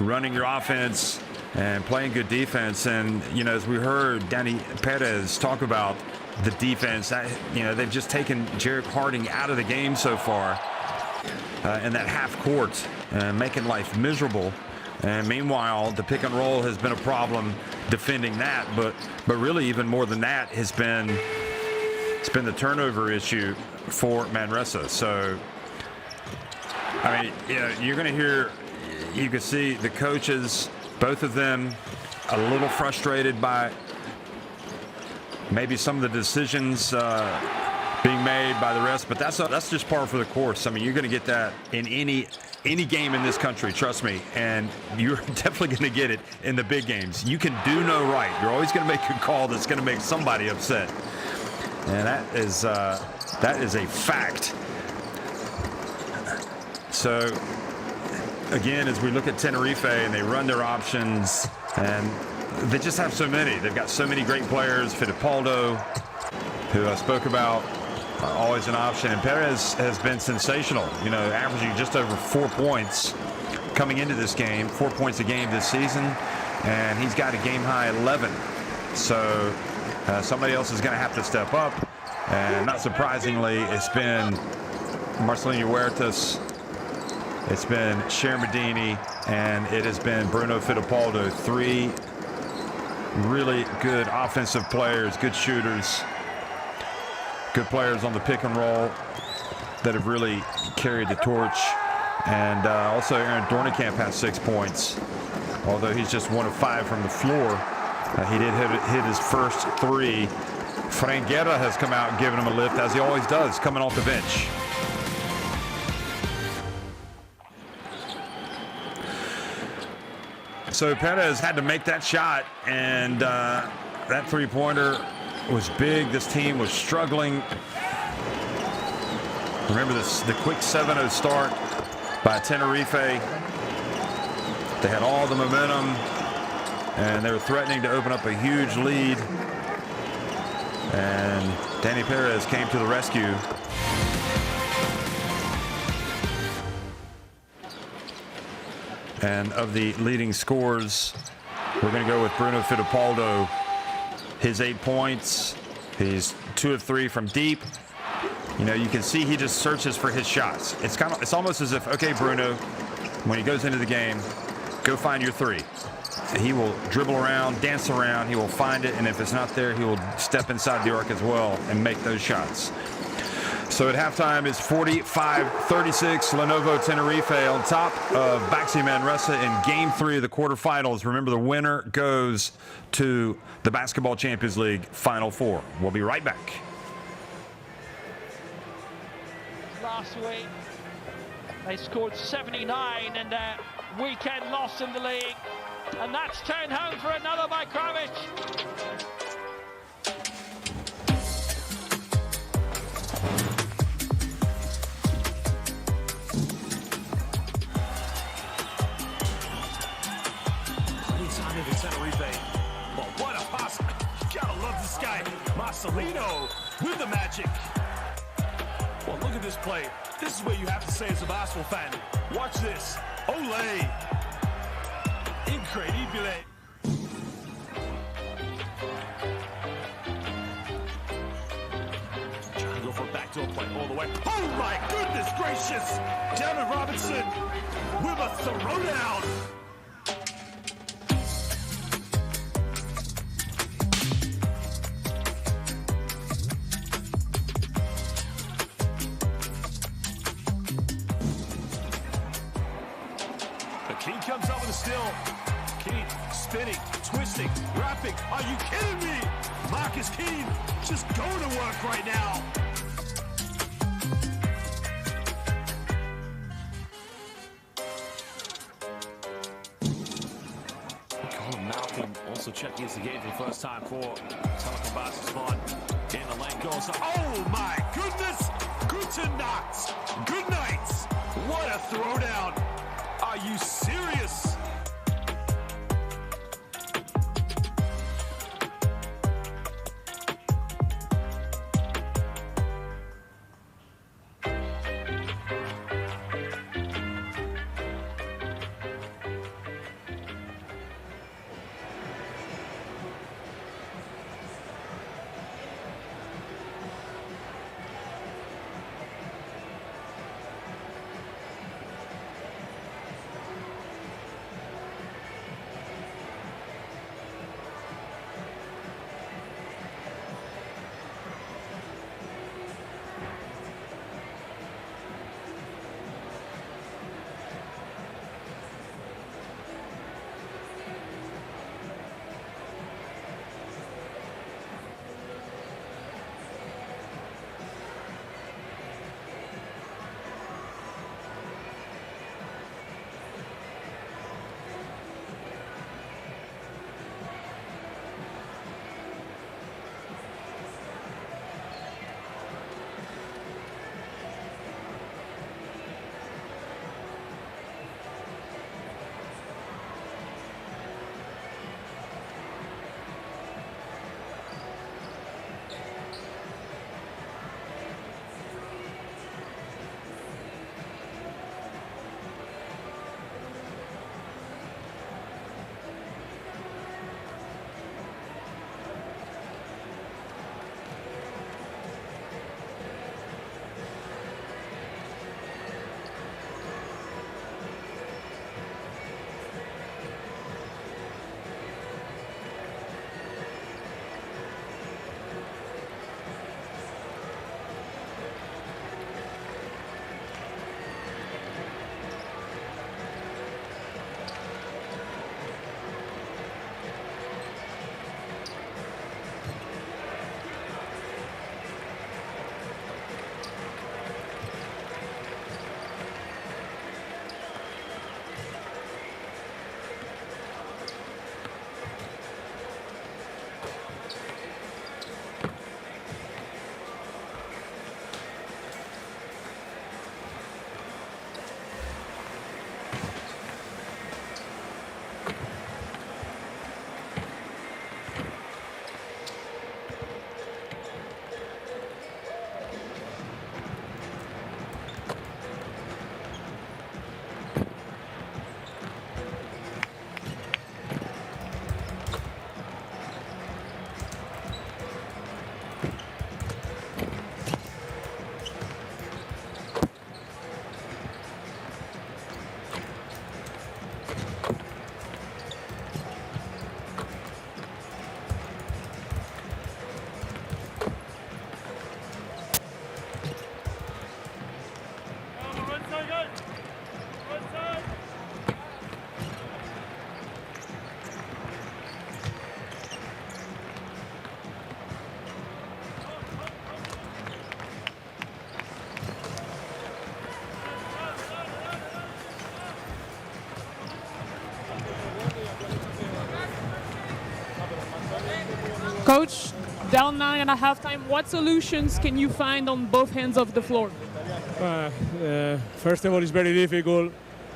running your offense and playing good defense. And you know, as we heard Danny Perez talk about the defense, that, you know, they've just taken Jarek Harding out of the game so far in that half court, making life miserable. And meanwhile, the pick and roll has been a problem defending that, but really even more than that it's been the turnover issue for Manresa. So I mean, you know, you're going to hear, you can see the coaches, both of them, a little frustrated by maybe some of the decisions being made by the rest, but that's just par for the course. I mean, you're going to get that in any game in this country, trust me, and you're definitely going to get it in the big games. You can do no right. You're always going to make a call that's going to make somebody upset, and that is a fact. So, again, as we look at Tenerife and they run their options, and they just have so many. They've got so many great players. Fittipaldo, who I spoke about, always an option. And Perez has been sensational, you know, averaging just over 4 points coming into this game, 4 points a game this season, and he's got a game-high 11. So somebody else is going to have to step up, and not surprisingly, it's been Marcelinho Huertas, it's been Shermadini, and it has been Bruno Fittipaldo. 3 really good offensive players, good shooters, good players on the pick and roll that have really carried the torch. And also Aaron Dornekamp has 6 points, although he's just 1 of 5 from the floor. He did hit his first 3. Frank Guerra has come out and given him a lift, as he always does, coming off the bench. So Perez had to make that shot, and that three-pointer was big. This team was struggling. Remember the quick 7-0 start by Tenerife. They had all the momentum, and they were threatening to open up a huge lead. And Danny Perez came to the rescue. And of the leading scorers, we're going to go with Bruno Fittipaldo. His 8 points. He's 2 of 3 from deep. You know, you can see he just searches for his shots. It's almost as if, okay, Bruno, when he goes into the game, go find your 3. He will dribble around, dance around, he will find it, and if it's not there, he will step inside the arc as well and make those shots. So at halftime, it's 45-36, Lenovo Tenerife on top of BAXI Manresa in Game 3 of the quarterfinals. Remember, the winner goes to the Basketball Champions League Final Four. We'll be right back. Last week, they scored 79 in their weekend loss in the league. And that's turned home for another by Kravic. Anytime in Tenerife. But what a pass. Gotta love this guy. Marcelino with the magic. Well, look at this play. This is what you have to say as a basketball fan. Watch this. Ole. Incredibile. Trying to go for a backdoor play all the way. Oh my goodness gracious! Devin Robinson with a throwdown. King comes up with a steal. King spinning, twisting, wrapping. Are you kidding me? Marcus King just going to work right now. Colin Malcolm also checking into the game for the first time for Telecom Basketball. In the lane goes up. Oh my goodness! Guten Nacht! Good night! What a throwdown! Are you serious? Coach, down 9 and a half time, what solutions can you find on both ends of the floor? First of all, it's very difficult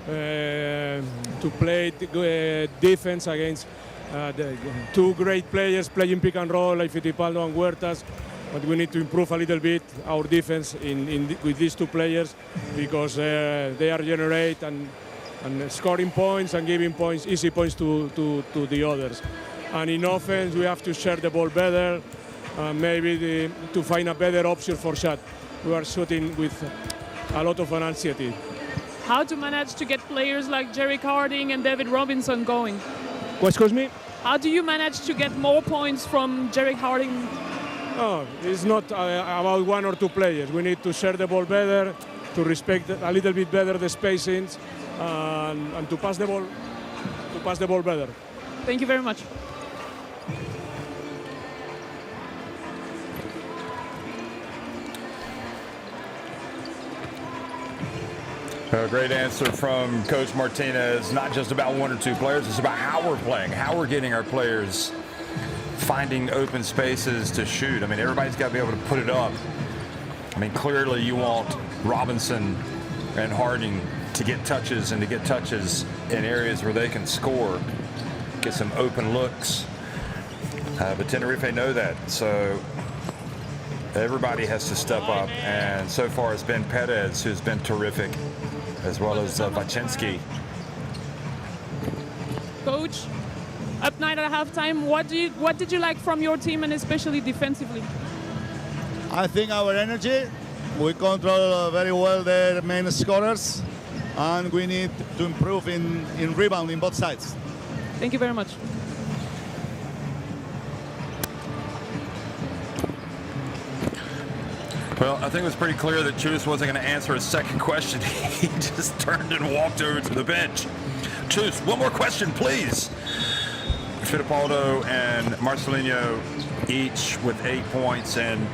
to play defense against the two great players playing pick and roll like Fittipaldo and Huertas. But we need to improve a little bit our defense with these two players because they are generate and scoring points and giving points, easy points to the others. And in offense, we have to share the ball better, maybe to find a better option for shot. We are shooting with a lot of anxiety. How to manage to get players like Jerick Harding and David Robinson going? Excuse me? How do you manage to get more points from Jerick Harding? No, it's not about one or two players. We need to share the ball better, to respect a little bit better the spacings, and to pass the ball better. Thank you very much. A great answer from Coach Martinez. Not just about one or two players, it's about how we're playing, how we're getting our players finding open spaces to shoot. I mean, everybody's got to be able to put it up. I mean, clearly you want Robinson and Harding to get touches and to get touches in areas where they can score, get some open looks. But Tenerife know that, so everybody has to step up. And so far it's been Perez who's been terrific, as well as Vacensky. Coach, up 9 at halftime, what did you like from your team and especially defensively? I think our energy, we control very well their main scorers, and we need to improve in rebounding both sides. Thank you very much. Well, I think it was pretty clear that Chus wasn't going to answer a second question. He just turned and walked over to the bench. Chus, one more question, please. Fittipaldo and Marcelinho each with 8 points, and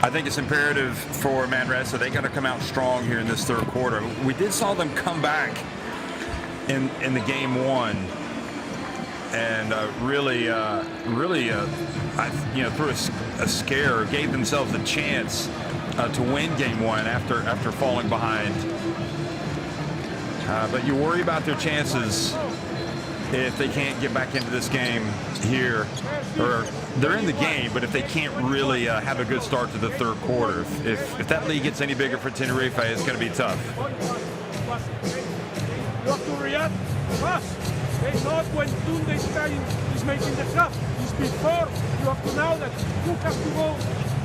I think it's imperative for Manresa. They got to come out strong here in this third quarter. We did saw them come back in the game one, and really, through a scare, gave themselves a chance to win game one after falling behind. But you worry about their chances if they can't get back into this game here, or they're in the game, but if they can't really have a good start to the third quarter. If that lead gets any bigger for Tenerife, it's going to be tough. You have to react fast. It's not when Tunde is making the trap. It's before. You have to know that who has to go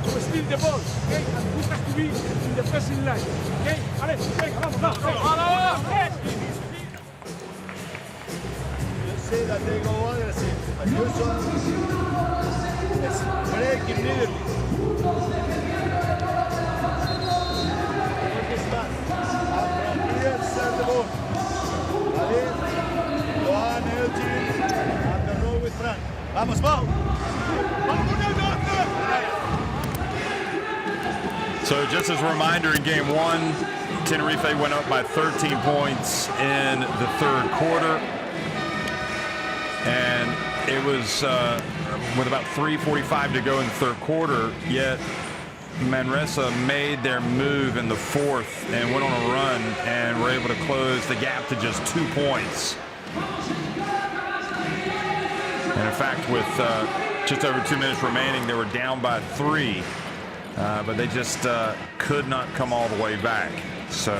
to steal the ball, okay? And who has to be in the pressing line, okay? Ale, venga, vamos, vamos. See that they go aggressive, but usually it's break immediately. Look at that. And from here, serve the ball. Ali, Johan, Elgin, and the roll with Fran. Vamos, Mau! So just as a reminder, in game one, Tenerife went up by 13 points in the third quarter. And it was with about 3:45 to go in the third quarter, yet Manresa made their move in the fourth and went on a run and were able to close the gap to just 2 points. And in fact, with just over 2 minutes remaining, they were down by 3, but they just could not come all the way back. So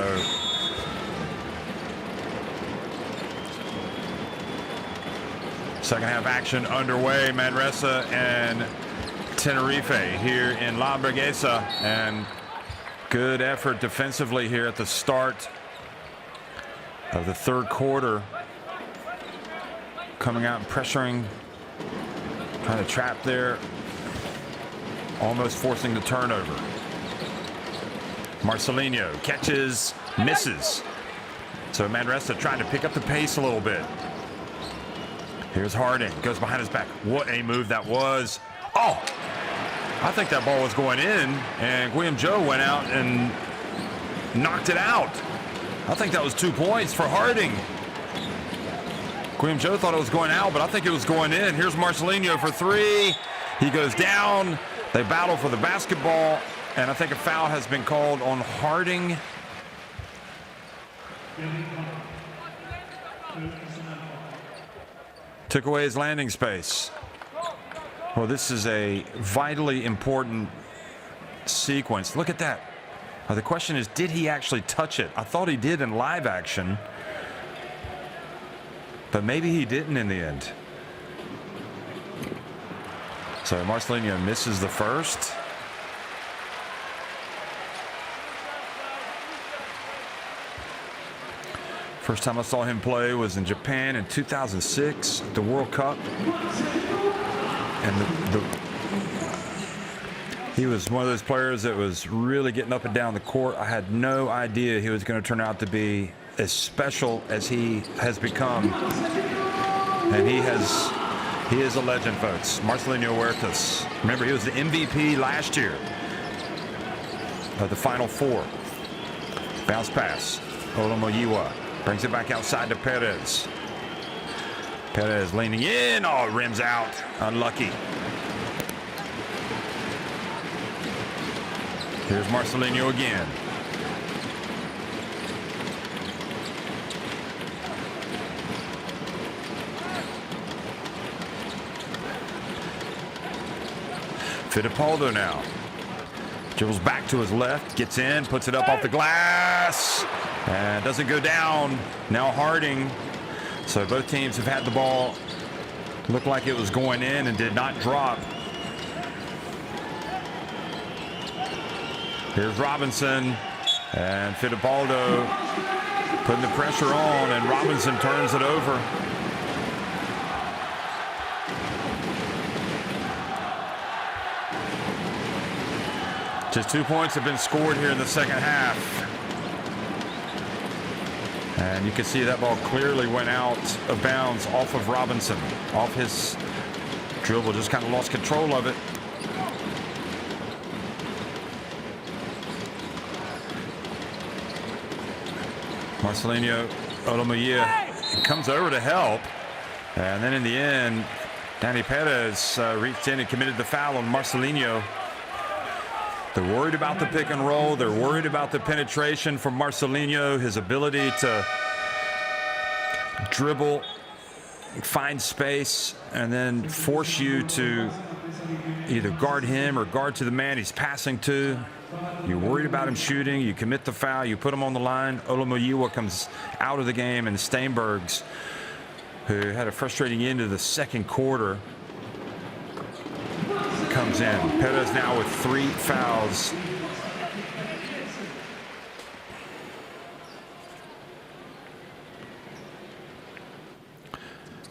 second half action underway. Manresa and Tenerife here in La Burguesa, and good effort defensively here at the start of the third quarter. Coming out and pressuring, trying to trap there, almost forcing the turnover. Marcelinho catches, misses. So Manresa trying to pick up the pace a little bit. Here's Harding, goes behind his back. What a move that was. Oh, I think that ball was going in, and Guillaume Joe went out and knocked it out. I think that was 2 points for Harding. Guillaume Joe thought it was going out, but I think it was going in. Here's Marcelinho for 3. He goes down. They battle for the basketball, and I think a foul has been called on Harding. Took away his landing space. Well, this is a vitally important sequence. Look at that. The question is, did he actually touch it? I thought he did in live action, but maybe he didn't in the end. So Marcelinho misses the first. First time I saw him play was in Japan in 2006, the World Cup. And he was one of those players that was really getting up and down the court. I had no idea he was going to turn out to be as special as he has become. And he is a legend, folks. Marcelinho Huertas. Remember, he was the MVP last year of the Final Four. Bounce pass. Olomoyiwa brings it back outside to Perez. Perez leaning in. Oh, rims out. Unlucky. Here's Marcelinho again. Fittipaldo now. Dribbles back to his left, gets in, puts it up off the glass, and doesn't go down. Now Harding. So both teams have had the ball. Looked like it was going in and did not drop. Here's Robinson, and Fittipaldo putting the pressure on, and Robinson turns it over. Just 2 points have been scored here in the second half. And you can see that ball clearly went out of bounds off of Robinson. Off his dribble, just kind of lost control of it. Marcelinho Olomoyiwa comes over to help. And then in the end, Danny Perez reached in and committed the foul on Marcelinho. They're worried about the pick and roll. They're worried about the penetration from Marcelinho, his ability to dribble, find space, and then force you to either guard him or guard to the man he's passing to. You're worried about him shooting. You commit the foul. You put him on the line. Olomoyiwa comes out of the game, and Steinbergs, who had a frustrating end of the second quarter, comes in. Perez now with 3 fouls.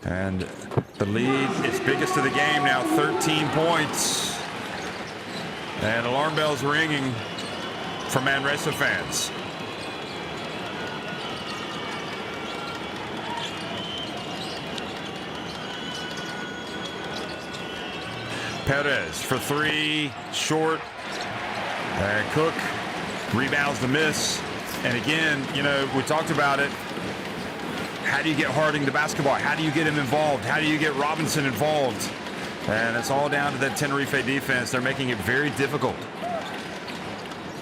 And the lead is biggest of the game now, 13 points. And alarm bells ringing for Manresa fans. Perez for 3, short. Cook rebounds the miss. And again, you know, we talked about it. How do you get Harding the basketball? How do you get him involved? How do you get Robinson involved? And it's all down to that Tenerife defense. They're making it very difficult.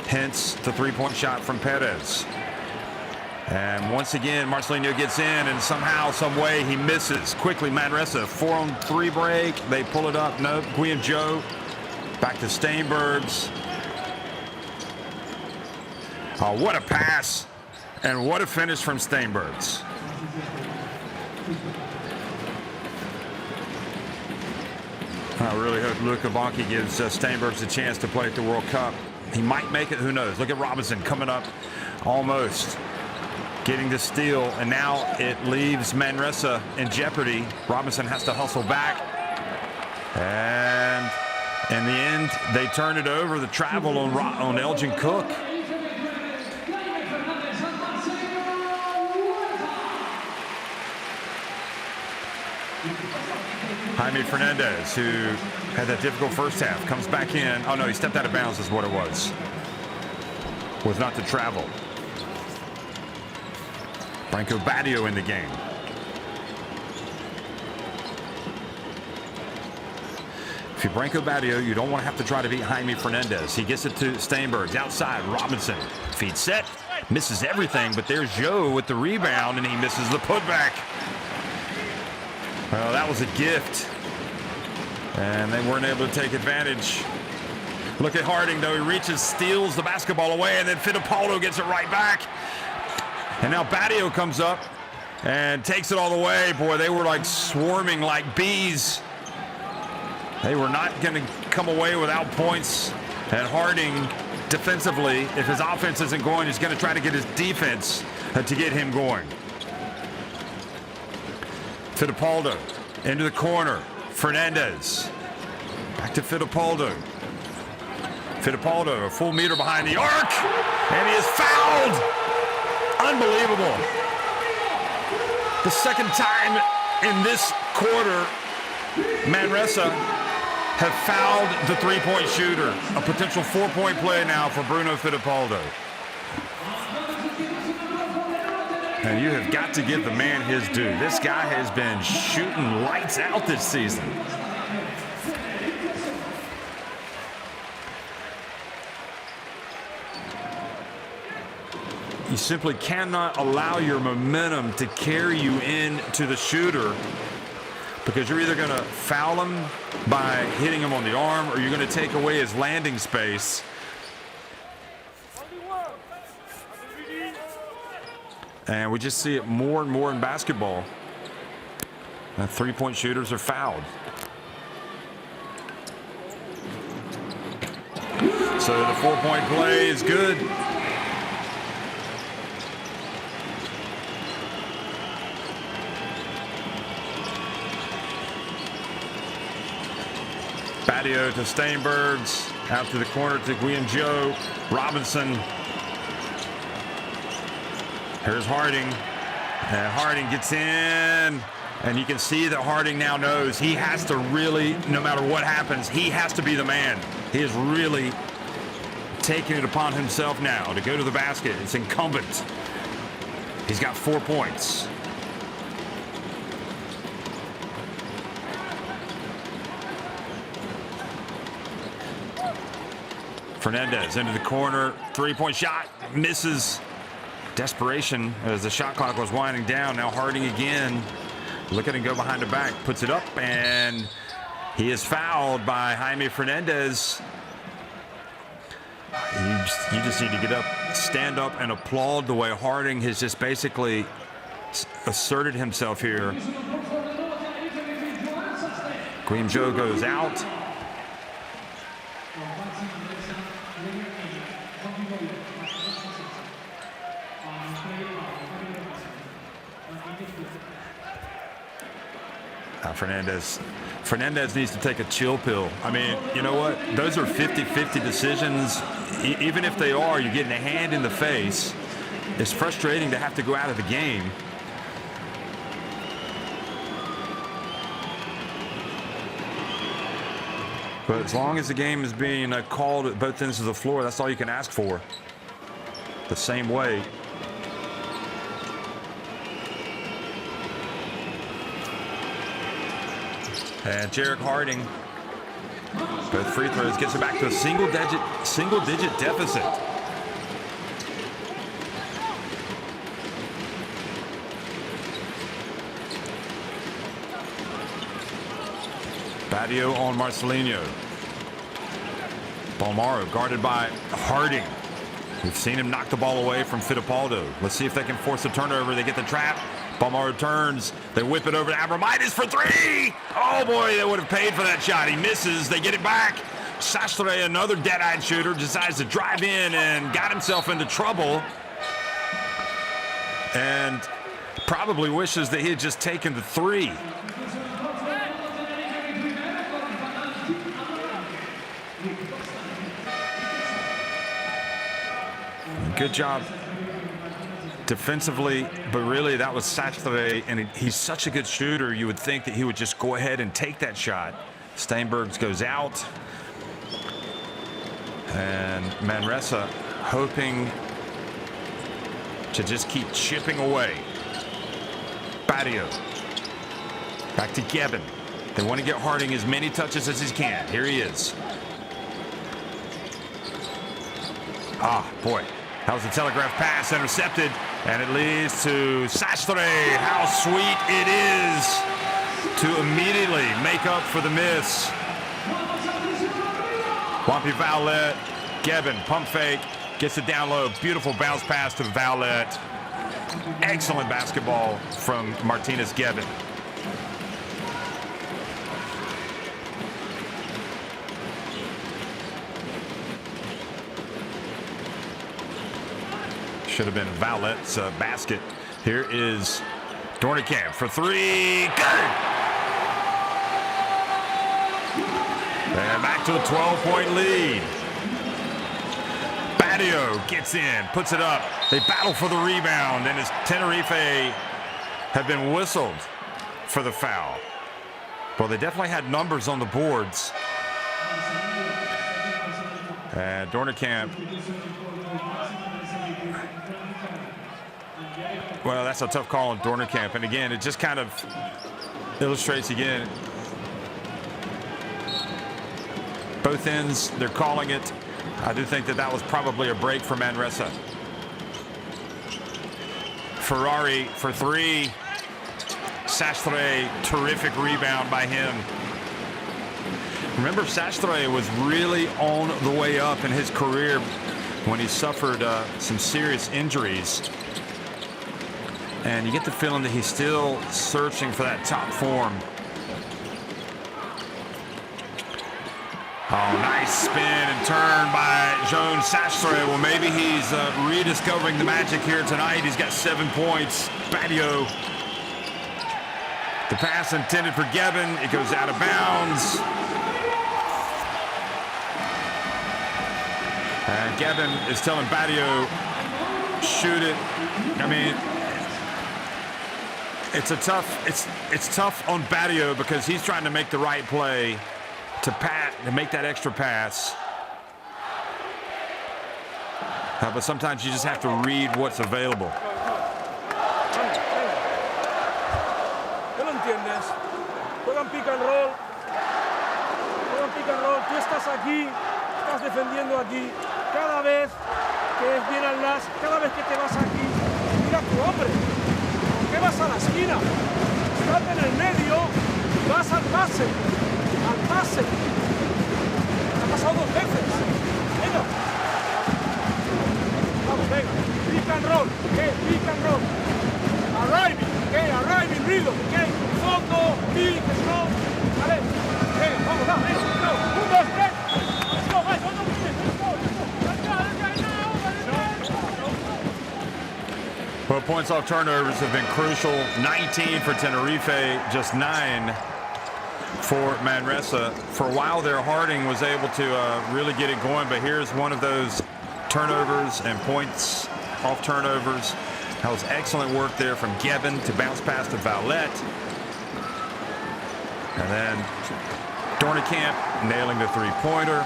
Hence the 3-point shot from Perez. And once again, Marcelinho gets in, and somehow, some way, he misses. Quickly, Manresa, 4-on-3 break. They pull it up. No, Guillaume Joe. Back to Steinbergs. Oh, what a pass. And what a finish from Steinbergs. I really hope Luca Bonke gives Steinbergs a chance to play at the World Cup. He might make it, who knows. Look at Robinson coming up, almost getting the steal, and now it leaves Manresa in jeopardy. Robinson has to hustle back, and in the end, they turn it over. The travel on Elgin Cook. Jaime Fernandez, who had that difficult first half, comes back in. Oh, no, he stepped out of bounds is what it was. Was not to travel. Franco Badio in the game. If you're Branko Badio, you don't want to have to try to beat Jaime Fernandez. He gets it to Steinbergs outside. Robinson, feed set, misses everything, but there's Joe with the rebound, and he misses the putback. Well, that was a gift, and they weren't able to take advantage. Look at Harding, though. He reaches, steals the basketball away, and then Fittipaldo gets it right back. And now Badio comes up and takes it all the way. Boy, they were like swarming like bees. They were not going to come away without points. And Harding, defensively, if his offense isn't going, he's going to try to get his defense to get him going. Fittipaldo into the corner. Fernandez. Back to Fittipaldo. Fittipaldo, a full meter behind the arc. And he is fouled. Unbelievable. The second time in this quarter, Manresa have fouled the three-point shooter. A potential 4-point play now for Bruno Fittipaldo. And you have got to give the man his due. This guy has been shooting lights out this season. You simply cannot allow your momentum to carry you into the shooter, because you're either going to foul him by hitting him on the arm, or you're going to take away his landing space. And we just see it more and more in basketball. And three-point shooters are fouled. So the 4-point play is good. Badio to Steinbergs, out to the corner to Guillen-Joe. Robinson. Here's Harding. And Harding gets in. And you can see that Harding now knows he has to really, no matter what happens, he has to be the man. He is really taking it upon himself now to go to the basket. It's incumbent. He's got 4 points. Fernandez into the corner, three-point shot, misses. Desperation as the shot clock was winding down. Now Harding again, look at him go behind the back, puts it up, and he is fouled by Jaime Fernandez. You just need to get up, stand up, and applaud the way Harding has just basically asserted himself here. Guillen-Joe goes out. Fernandez needs to take a chill pill. I mean, you know what? Those are 50-50 decisions. Even if they are, you're getting a hand in the face. It's frustrating to have to go out of the game. But as long as the game is being called at both ends of the floor, that's all you can ask for. The same way. And Jarek Harding, both free throws, gets it back to a single-digit deficit. Badio on Marcelinho. Balmaro guarded by Harding. We've seen him knock the ball away from Fittipaldo. Let's see if they can force a turnover. They get the trap. Balmaro turns. They whip it over to Abramides for three. Oh, boy, they would have paid for that shot. He misses. They get it back. Sastre, another dead-eyed shooter, decides to drive in and got himself into trouble. And probably wishes that he had just taken the three. Good job defensively, but really that was Sastre, and he's such a good shooter, you would think that he would just go ahead and take that shot. Steinbergs goes out, and Manresa hoping to just keep chipping away. Badio back to Gebben. They want to get Harding as many touches as he can. Here he is. Ah, boy. That was a telegraph pass, intercepted, and it leads to Sastre. How sweet it is to immediately make up for the miss. Wampy Vowlet, Gebben, pump fake, gets it down low. Beautiful bounce pass to Vowlet. Excellent basketball from Martinez Gebben. Should have been Vowlet's basket. Here is Dornekamp for three. Good! And back to a 12-point lead. Badio gets in, puts it up. They battle for the rebound, and as Tenerife have been whistled for the foul. Well, they definitely had numbers on the boards. And Dornekamp. Well, that's a tough call on Dornekamp. And again, it just kind of illustrates again. Both ends, they're calling it. I do think that was probably a break for Manresa. Ferrari for three. Sastre, terrific rebound by him. Remember, Sastre was really on the way up in his career when he suffered some serious injuries. And you get the feeling that he's still searching for that top form. Oh, nice spin and turn by Joan Sastre. Well, maybe he's rediscovering the magic here tonight. He's got 7 points. Badio. The pass intended for Gebben. It goes out of bounds. And Gebben is telling Badio, shoot it. I mean, it's tough on Badio because he's trying to make the right play to make that extra pass. But sometimes you just have to read what's available. ¿No lo entiendes? Juegan pick and roll. Tú estás aquí, estás defendiendo aquí. Cada vez que viene al las, cada vez que te vas aquí, mira tu hombre. ¿Por qué vas a la esquina? Estás en el medio, vas al pase. Al pase. Ha pasado 2 veces. Venga. Vamos, venga. Pick and roll. Okay, pick and roll. Arriving. Okay, arriving. Rido. Okay. Fondo. Pick. Slow. Vale. Okay, vamos, vamos. Let's go. 1, 2, 3. Let's go. Let's go. Well, points off turnovers have been crucial. 19 for Tenerife, just 9 for Manresa. For a while there, Harding was able to really get it going, but here's one of those turnovers and points off turnovers. That was excellent work there from Gebben to bounce pass to Vowlet. And then Dornekamp nailing the three-pointer.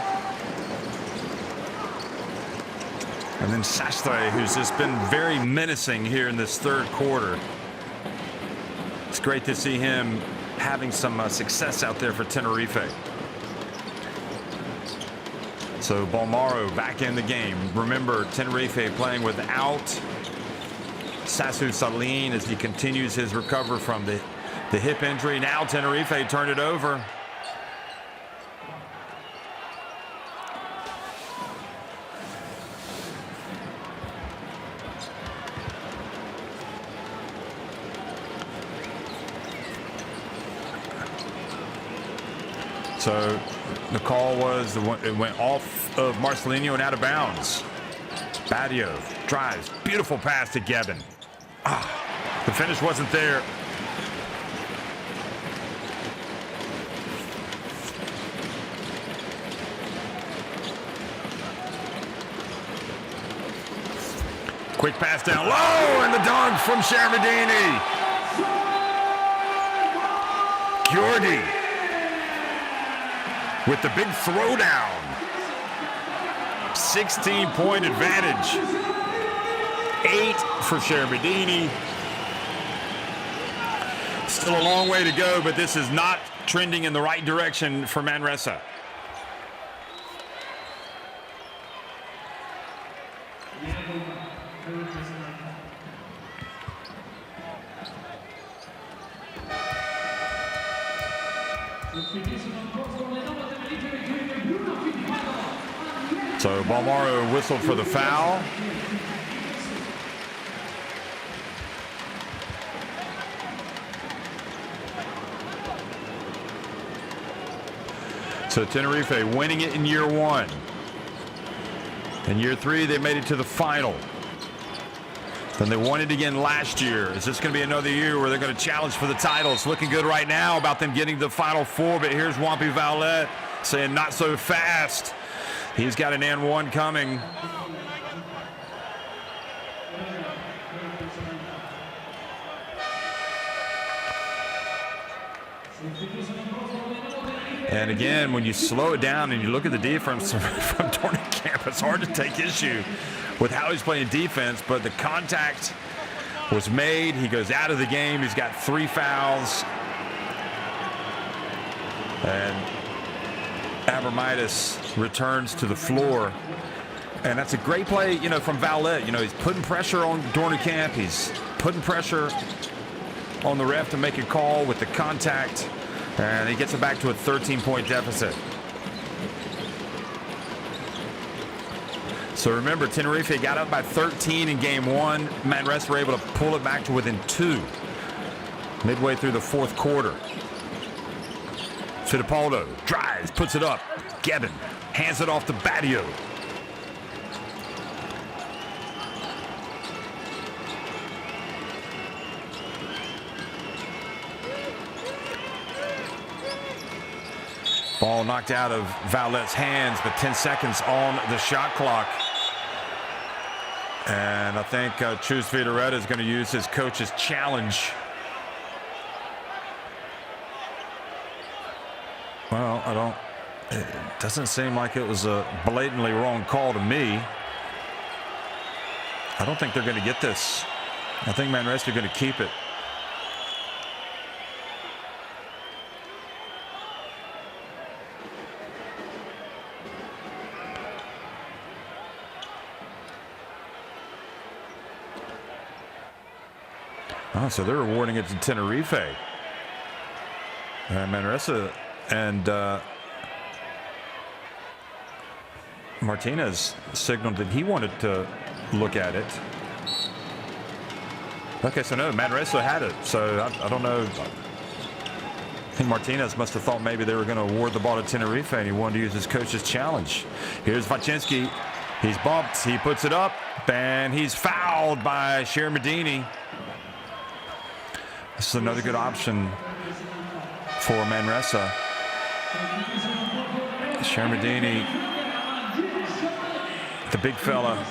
And then Sastre, who's just been very menacing here in this third quarter. It's great to see him having some success out there for Tenerife. So Balmaro back in the game. Remember, Tenerife playing without Sasu Saline as he continues his recovery from the hip injury. Now Tenerife turned it over. So the call was, it went off of Marcelino and out of bounds. Badio drives, beautiful pass to Gebben. The finish wasn't there. Quick pass down low, and the dunk from Shermadini. Giordi with the big throwdown. 16-point advantage. 8 for Shermadini. Still a long way to go, but this is not trending in the right direction for Manresa. So Balmaro whistled for the foul. So Tenerife winning it in year one. In year three, they made it to the final. Then they won it again last year. Is this going to be another year where they're going to challenge for the title? It's looking good right now about them getting to the Final Four, but here's Wampi Vallette saying not so fast. He's got an N1 coming. And again, when you slow it down and you look at the defense from Dornicamp, it's hard to take issue with how he's playing defense, but the contact was made. He goes out of the game. He's got 3 fouls. And Abramitis returns to the floor. And that's a great play, from Vallette. He's putting pressure on Dornicamp. He's putting pressure on the ref to make a call with the contact. And he gets it back to a 13-point deficit. So remember, Tenerife got up by 13 in game one. Manresa were able to pull it back to within 2 midway through the fourth quarter. Fittipaldo drives, puts it up. Gebben hands it off to Badio. Ball knocked out of Vallette's hands, but 10 seconds on the shot clock. And I think Chus Vidareta is going to use his coach's challenge. Well, it doesn't seem like it was a blatantly wrong call to me. I don't think they're going to get this. I think Manresa are going to keep it. So they're awarding it to Tenerife. Manresa and Martinez signaled that he wanted to look at it. Okay, so no, Manresa had it. So I don't know. I think Martinez must have thought maybe they were going to award the ball to Tenerife, and he wanted to use his coach's challenge. Here's Vacinski. He's bumped. He puts it up, and he's fouled by Shermadini. This is another good option for Manresa. Shermadini, the big fella,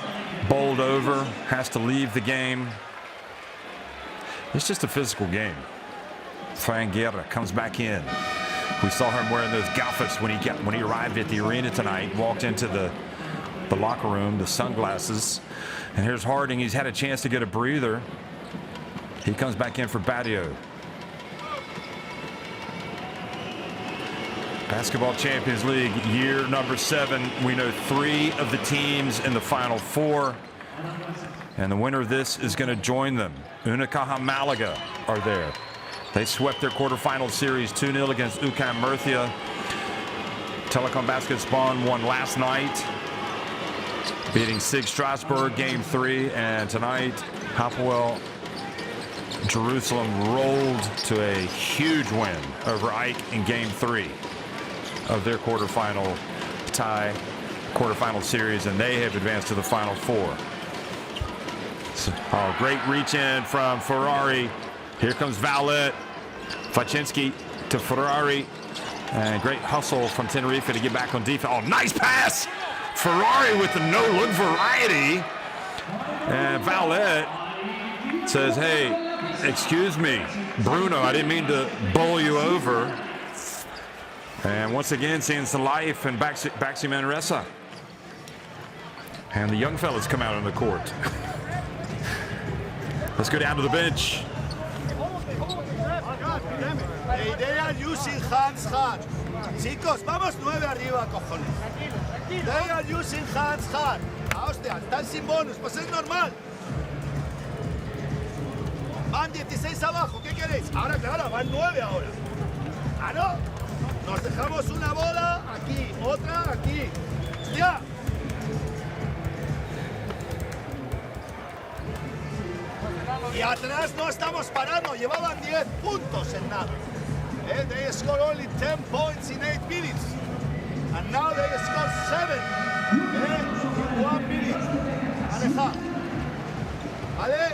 bowled over, has to leave the game. It's just a physical game. Fran Guerra comes back in. We saw him wearing those gaffas when he arrived at the arena tonight, walked into the locker room, the sunglasses. And here's Harding. He's had a chance to get a breather. He comes back in for Badio. Basketball Champions League, year number 7. We know 3 of the teams in the Final Four. And the winner of this is going to join them. Unicaja Malaga are there. They swept their quarterfinal series 2-0 against UCAM Murcia. Telecom Basketball won last night, beating SIG Strasbourg game 3. And tonight, Hapoel Jerusalem rolled to a huge win over Ike in game 3 of their quarterfinal series, and they have advanced to the Final Four. So, great reach in from Ferrari. Here comes Vallette. Vacinski to Ferrari. And great hustle from Tenerife to get back on defense. Oh, nice pass! Ferrari with the no-look variety. And Vallette says, hey, excuse me, Bruno, I didn't mean to bowl you over. And once again, seeing some life in BAXI Manresa. And the young fellas come out on the court. Let's go down to the bench. They are using hands hard. Chicos, vamos 9 arriba, cojones. They are using hands hard. Ah, hostia, están sin bonus, pues es normal. Van 16 abajo, ¿qué queréis? Ahora, claro, van 9 ahora. ¿Ah, no? Nos dejamos una bola aquí, otra aquí. ¡Hostia! Y atrás no estamos parando, llevaban 10 puntos en nada. They scored only 10 points in 8 minutes. And now they scored 7 in 1 minute and a half. ¿Vale?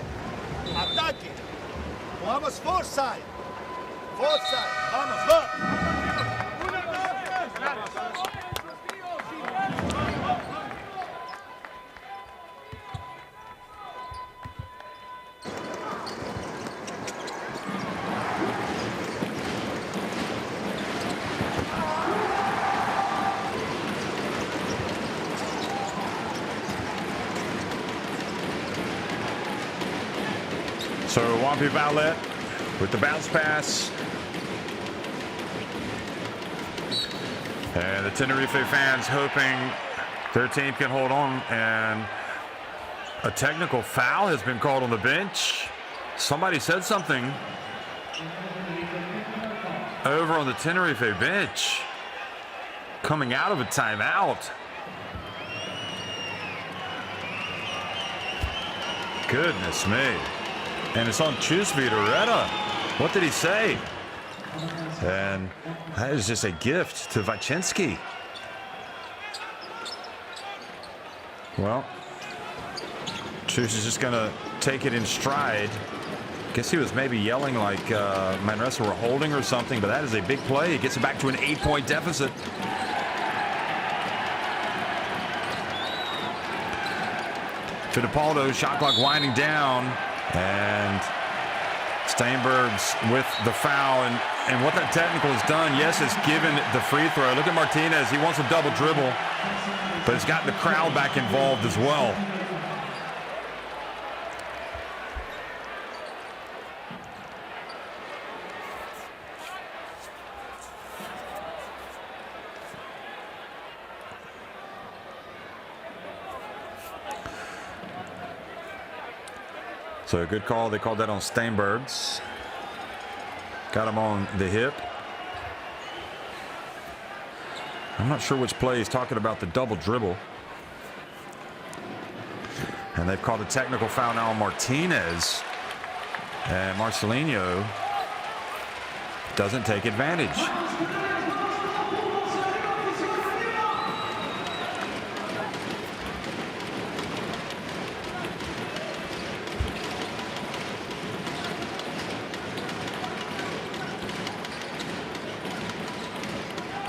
Ataque. Jugamos foresight. Foresight. Vamos, va. So Wampi Vallette with the bounce pass. And the Tenerife fans hoping their team can hold on. And a technical foul has been called on the bench. Somebody said something over on the Tenerife bench coming out of a timeout. Goodness me. And it's on Chusvidoretta. What did he say? And that is just a gift to Wycinski. Well, Chus is just going to take it in stride. Guess he was maybe yelling like Manresa were holding or something, but that is a big play. He gets it back to an 8-point deficit. Fittipaldo, shot clock winding down. And Steinberg's with the foul, and what that technical has done, yes, it's given the free throw. Look at Martinez, he wants a double dribble, but it's gotten the crowd back involved as well. So a good call. They called that on Steinbergs. Got him on the hip. I'm not sure which play he's talking about, the double dribble. And they've called a technical foul now on Martinez. And Marcelinho doesn't take advantage.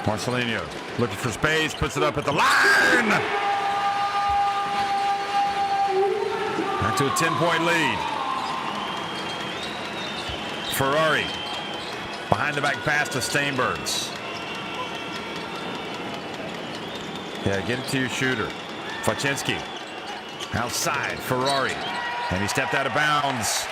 Marcelinho looking for space, puts it up at the line. Back to a 10-point lead. Ferrari behind the back pass to Steinbergs. Yeah, get it to your shooter. Wycinski outside, Ferrari, and he stepped out of bounds.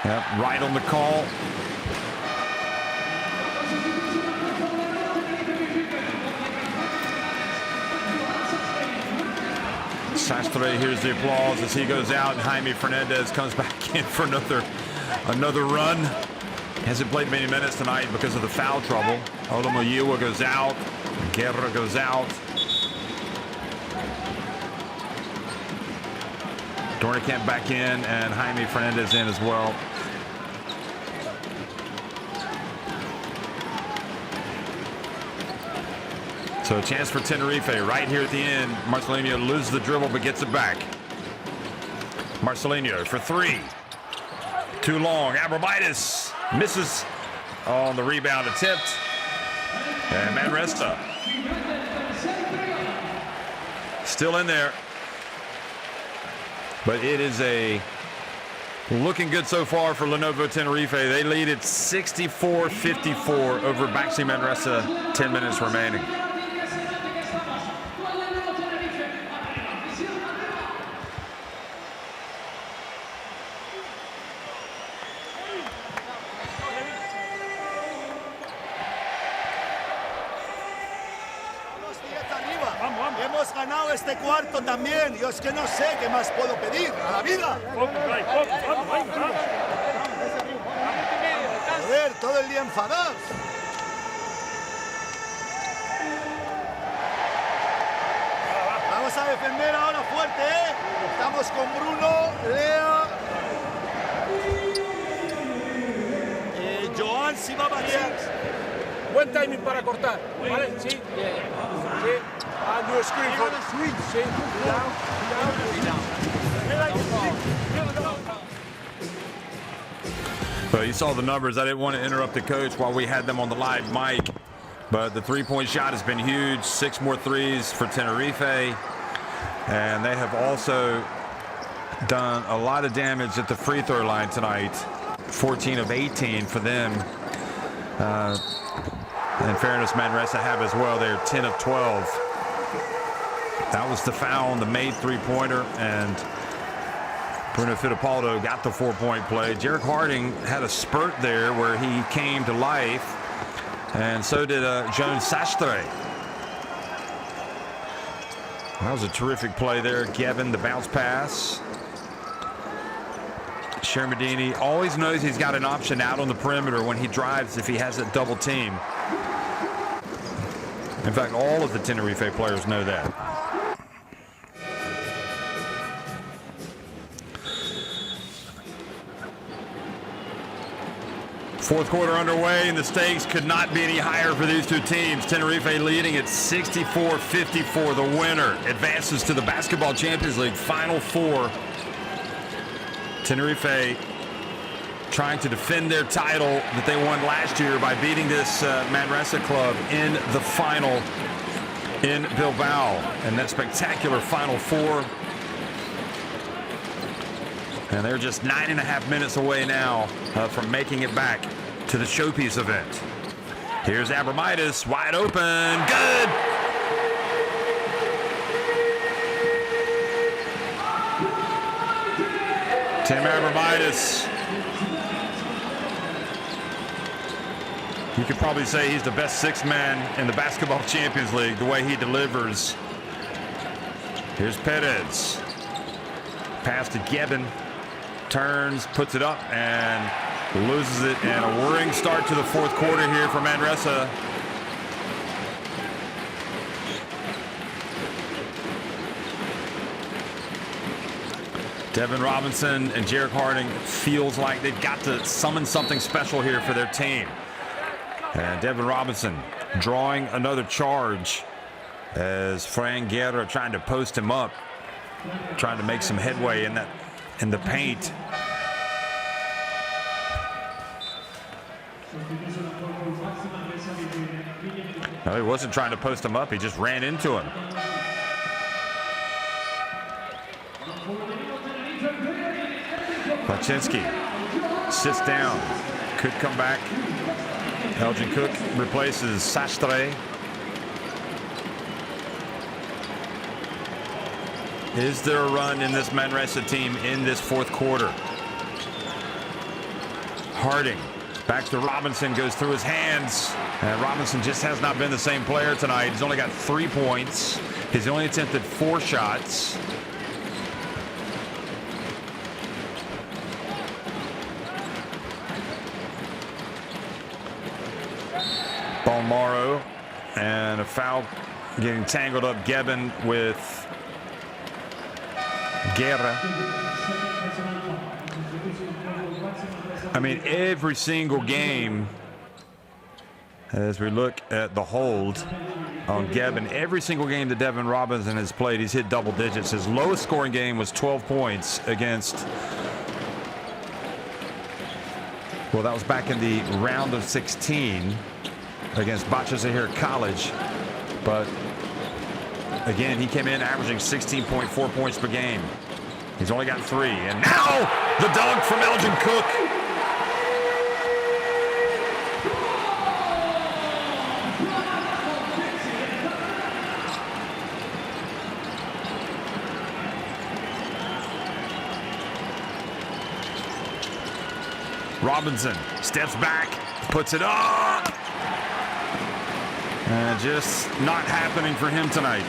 Yep, right on the call. Sastre hears the applause as he goes out, and Jaime Fernandez comes back in for another run. Hasn't played many minutes tonight because of the foul trouble. Olomoyiwa goes out. Guerra goes out. Dornicamp back in, and Jaime Fernandez in as well. So a chance for Tenerife right here at the end. Marcelinho loses the dribble but gets it back. Marcelinho for three. Too long. Abromaitis misses on the rebound attempt. And Manresa still in there. But it is looking good so far for Lenovo Tenerife. They lead at 64-54 over BAXI Manresa, 10 minutes remaining. Hemos ganado este cuarto también. Yo es que no sé qué más puedo pedir a la vida. Joder, todo el día enfadados. Vamos a defender ahora fuerte, ¿eh? Estamos con Bruno, Lea, Joan FIBA Basketball. Buen timing para cortar, ¿vale? Sí. Sí. And do a screen for the switch. Sí. Well, you saw the numbers. I didn't want to interrupt the coach while we had them on the live mic, but the three-point shot has been huge. 6 more threes for Tenerife, and they have also done a lot of damage at the free throw line tonight. 14 of 18 for them. In fairness, Manresa have as well. They're 10 of 12. That was the foul on the made three-pointer, and Bruno Fittipaldo got the 4-point play. Jarek Harding had a spurt there where he came to life, and so did Joan Sastre. That was a terrific play there. Gevin, the bounce pass. Shermadini always knows he's got an option out on the perimeter when he drives if he has a double team. In fact, all of the Tenerife players know that. Fourth quarter underway, and the stakes could not be any higher for these two teams. Tenerife leading at 64-54. The winner advances to the Basketball Champions League Final Four. Tenerife trying to defend their title that they won last year by beating this Manresa club in the final in Bilbao. And that spectacular Final Four. And they're just 9.5 minutes away now from making it back to the showpiece event. Here's Abramitis, wide open, good! Tim Abramitis. You could probably say he's the best sixth man in the Basketball Champions League, the way he delivers. Here's Perez. Pass to Gevin. Turns, puts it up, and loses it. And a whirring start to the fourth quarter here for Manresa. Devin Robinson and Jarek Harding feels like they've got to summon something special here for their team. And Devin Robinson drawing another charge as Fran Guerra trying to post him up, trying to make some headway in the paint. No, he wasn't trying to post him up. He just ran into him. Laczynski sits down. Could come back. Elgin Cook replaces Sastre. Is there a run in this Manresa team in this fourth quarter? Harding back to Robinson, goes through his hands. And Robinson just has not been the same player tonight. He's only got 3 points. He's only attempted 4 shots. Balmaro, and a foul getting tangled up. Gevin with Guerra. I mean, every single game, as we look at the hold on Gevin, every single game that Devin Robinson has played, he's hit double digits. His lowest scoring game was 12 points against, well, that was back in the round of 16 against Bachazahir College. But again, he came in averaging 16.4 points per game. He's only got 3. And now the dunk from Elgin Cook. Robinson steps back, puts it up. And just not happening for him tonight.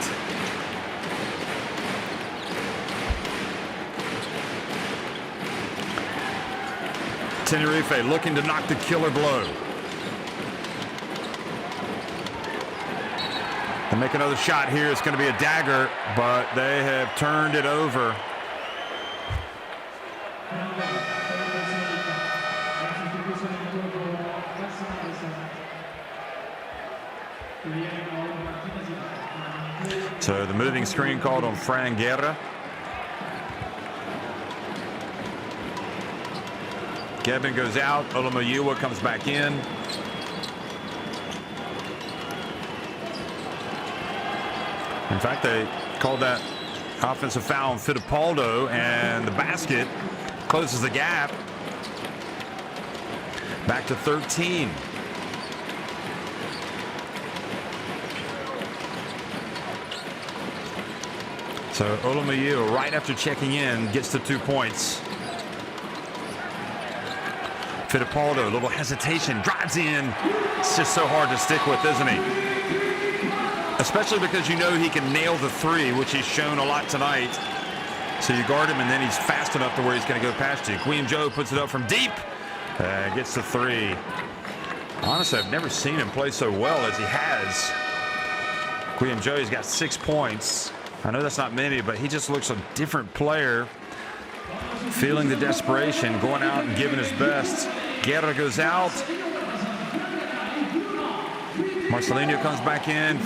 Tenerife looking to knock the killer blow. And make another shot here. It's going to be a dagger, but they have turned it over. So the moving screen called on Fran Guerra. Kevin goes out. Olomoyua comes back in. In fact, they called that offensive foul on Fittipaldo, and the basket closes the gap. Back to 13. So Olomoyua, right after checking in, gets to 2 points. Fittipaldo, a little hesitation, drives in. It's just so hard to stick with, isn't he? Especially because you know he can nail the three, which he's shown a lot tonight. So you guard him, and then he's fast enough to where he's going to go past you. Guillaume Joe puts it up from deep. Gets the three. Honestly, I've never seen him play so well as he has. Guillaume Joe, he's got 6 points. I know that's not many, but he just looks a different player. Feeling the desperation, going out and giving his best. Guerra goes out. Marcelinho comes back in.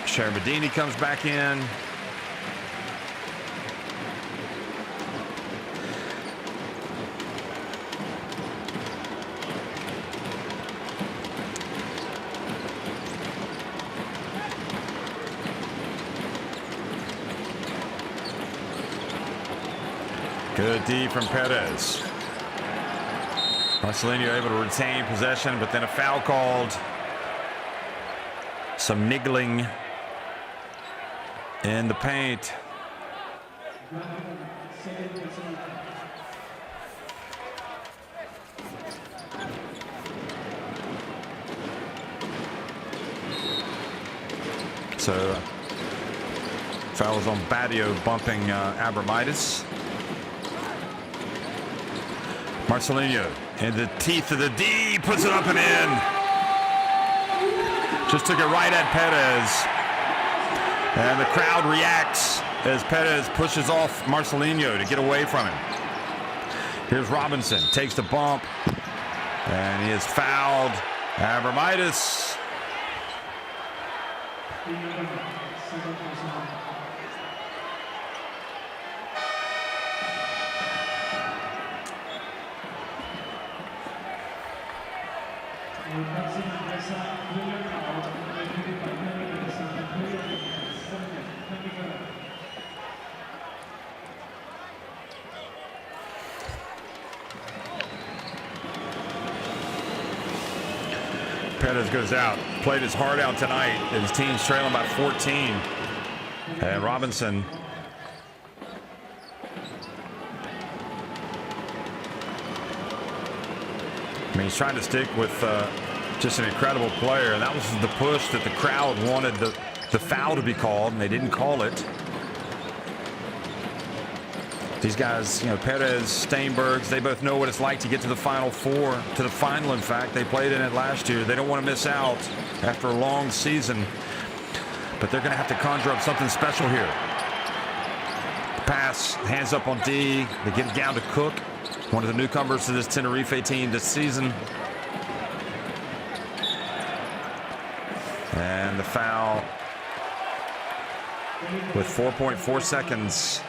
Shermadini comes back in. Good D from Perez. Marcelinho able to retain possession, but then a foul called. Some niggling in the paint. So fouls on Badio bumping Abramitis. Marcelinho in the teeth of the D, puts it up and in. Just took it right at Perez. And the crowd reacts as Perez pushes off Marcelinho to get away from him. Here's Robinson, takes the bump, and he is fouled. Abramitis. Perez goes out. Played his heart out tonight. His team's trailing by 14. And Robinson. I mean, he's trying to stick with just an incredible player. And that was the push that the crowd wanted the foul to be called, and they didn't call it. These guys, you know, Perez, Steinbergs, they both know what it's like to get to the Final Four, to the final, in fact. They played in it last year. They don't want to miss out after a long season. But they're going to have to conjure up something special here. Pass, hands up on D. They get it down to Cook, one of the newcomers to this Tenerife team this season. And the foul with 4.4 seconds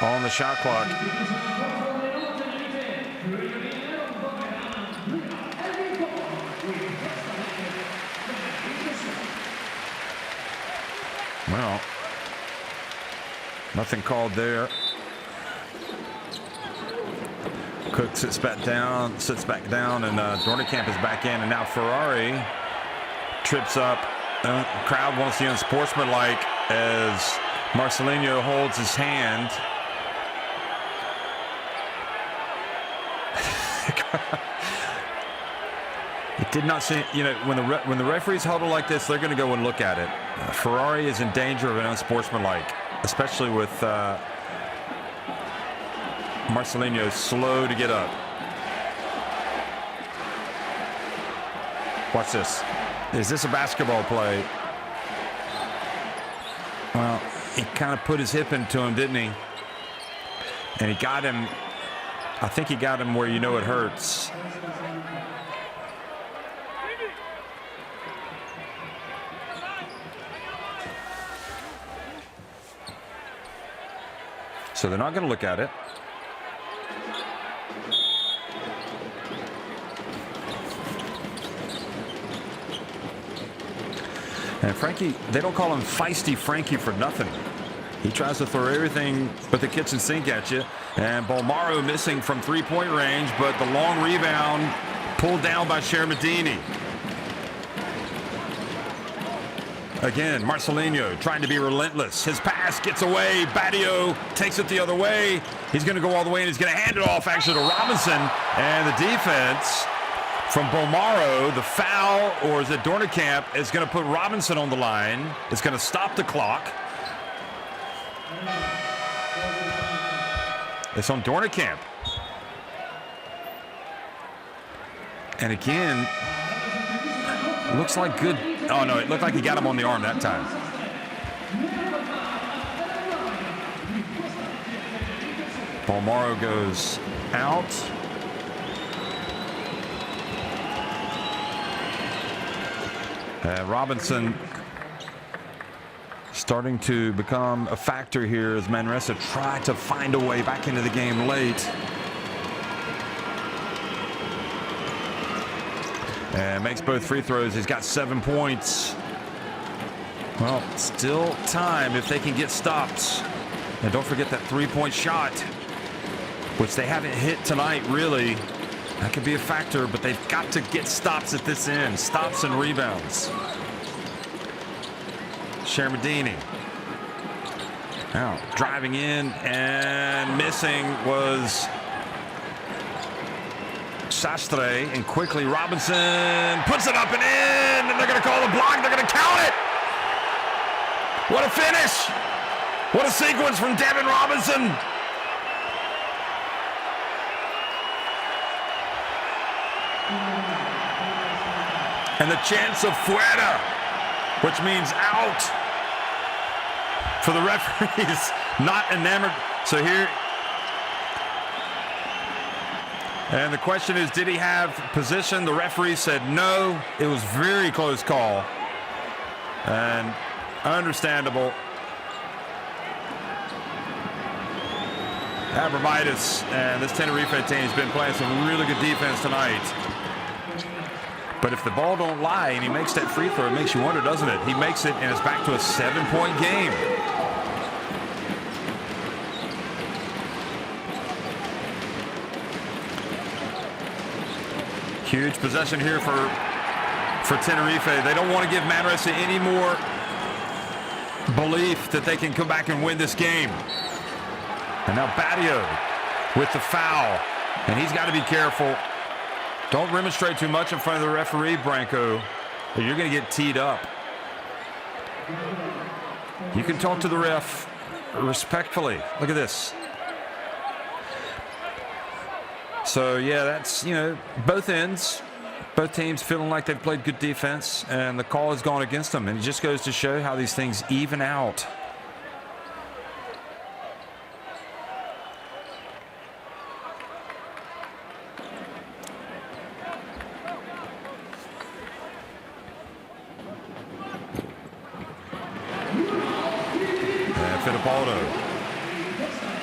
on the shot clock. Well, nothing called there. Cook sits back down, and Dornekamp is back in, and now Ferrari trips up. The crowd wants the unsportsmanlike as Marcelinho holds his hand. The did not see, when the referees huddle like this, they're going to go and look at it. Ferrari is in danger of an unsportsmanlike, especially with Marcelinho slow to get up. Watch this. Is this a basketball play? Well, he kind of put his hip into him, didn't he? And he got him, I think he got him where it hurts. So they're not going to look at it. And Frankie, they don't call him Feisty Frankie for nothing. He tries to throw everything but the kitchen sink at you. And Bolmaro missing from three-point range, but the long rebound pulled down by Shermadini. Again, Marcelinho trying to be relentless. His pass gets away. Badio takes it the other way. He's going to go all the way, and he's going to hand it off actually to Robinson. And the defense from Bolmaro, the foul, or is it Dornekamp, is going to put Robinson on the line. It's going to stop the clock. It's on Dornekamp. And again, looks like good. Oh, no, it looked like he got him on the arm that time. Bolmaro goes out. Robinson starting to become a factor here as Manresa try to find a way back into the game late. And makes both free throws. He's got 7 points. Well, still time if they can get stops. And don't forget that three-point shot, which they haven't hit tonight, really. That could be a factor, but they've got to get stops at this end. Stops and rebounds. Shermadini. Now, driving in and missing was Sastre, and quickly Robinson puts it up and in, and they're going to call the block. They're going to count it. What a finish. What a sequence from Devin Robinson. And the chance of fuera, which means out for the referees. Not enamored. So here, and the question is, did he have position? The referee said no. It was very close call. And understandable. Abramitis and this Tenerife team has been playing some really good defense tonight. But if the ball don't lie and he makes that free throw, it makes you wonder, doesn't it? He makes it, and it's back to a 7-point game. Huge possession here for Tenerife. They don't want to give Manresa any more belief that they can come back and win this game. And now Badio with the foul, and he's got to be careful. Don't remonstrate too much in front of the referee, Branco, or you're going to get teed up. You can talk to the ref respectfully. Look at this. So, yeah, that's, both ends. Both teams feeling like they've played good defense, and the call has gone against them. And it just goes to show how these things even out.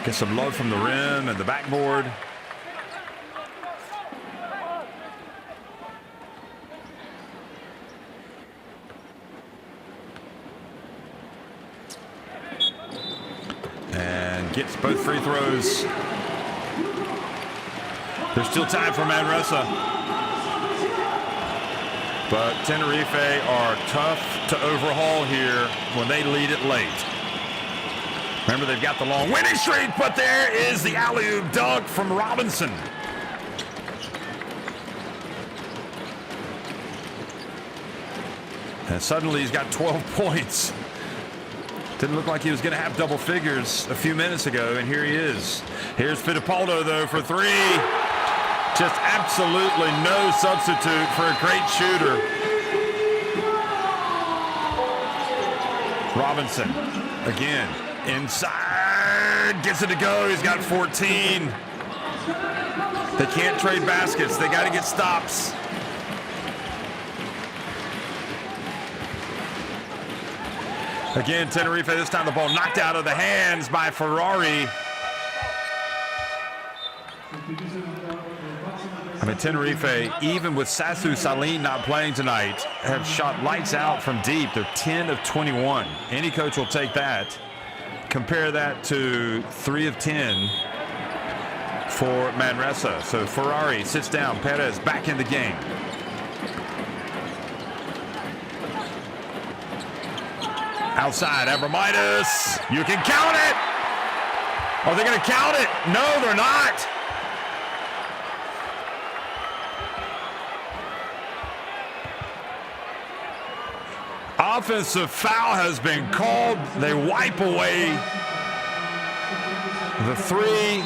Get some love from the rim and the backboard. And gets both free throws. There's still time for Manresa. But Tenerife are tough to overhaul here when they lead it late. Remember, they've got the long winning streak, but there is the alley-oop dunk from Robinson. And suddenly he's got 12 points. Didn't look like he was going to have double figures a few minutes ago, and here he is. Here's Fittipaldo, though, for three. Just absolutely no substitute for a great shooter. Robinson, again, inside, gets it to go. He's got 14. They can't trade baskets. They got to get stops. Again, Tenerife, this time the ball knocked out of the hands by Ferrari. I mean, Tenerife, even with Sasu Salim not playing tonight, have shot lights out from deep. They're 10 of 21. Any coach will take that. Compare that to 3 of 10 for Manresa. So Ferrari sits down. Perez back in the game. Outside, Abramitis. You can count it. Are they going to count it? No, they're not. Offensive foul has been called. They wipe away the three.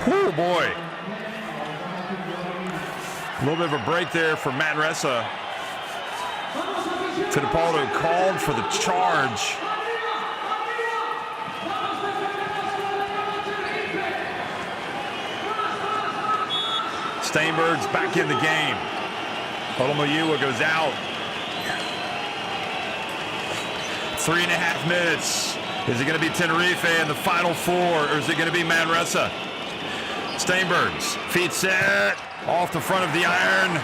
Whew, boy. A little bit of a break there for Manresa. Fittipaldo called for the charge. Steinberg's back in the game. Olomoyua goes out. 3.5 minutes. Is it going to be Tenerife in the final four, or is it going to be Manresa? Steinberg's feet set off the front of the iron.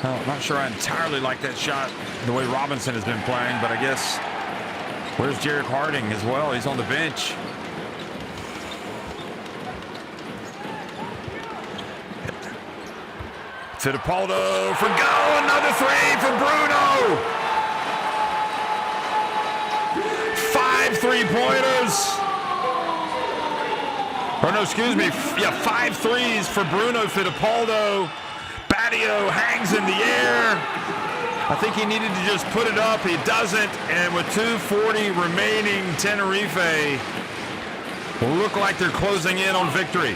Well, I'm not sure I entirely like that shot the way Robinson has been playing, but I guess where's Jarek Harding as well? He's on the bench. Fittipaldo for go, another three for Bruno. 5 3-pointers. Or no, excuse me, 5 threes for Bruno Fittipaldo. Badio hangs in the air. I think he needed to just put it up. He doesn't. And with 2:40 remaining, Tenerife look like they're closing in on victory.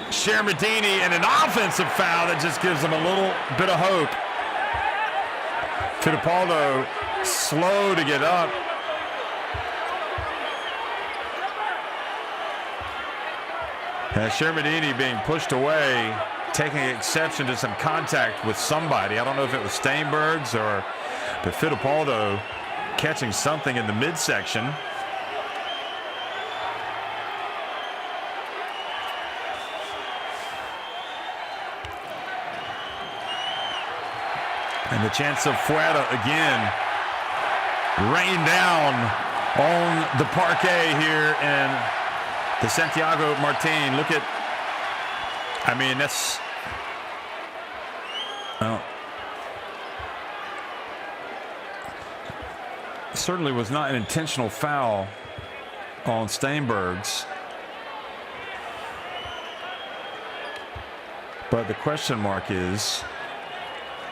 Shermadini and an offensive foul that just gives them a little bit of hope. Fittipaldo slow to get up. Shermadini being pushed away, taking exception to some contact with somebody. I don't know if it was Steinberg's but Fittipaldo catching something in the midsection. And the chance of Fuera again rain down on the parquet here in the Santiago Martin. Look at, I mean, that's, well, certainly was not an intentional foul on Steinberg's. But the question mark is,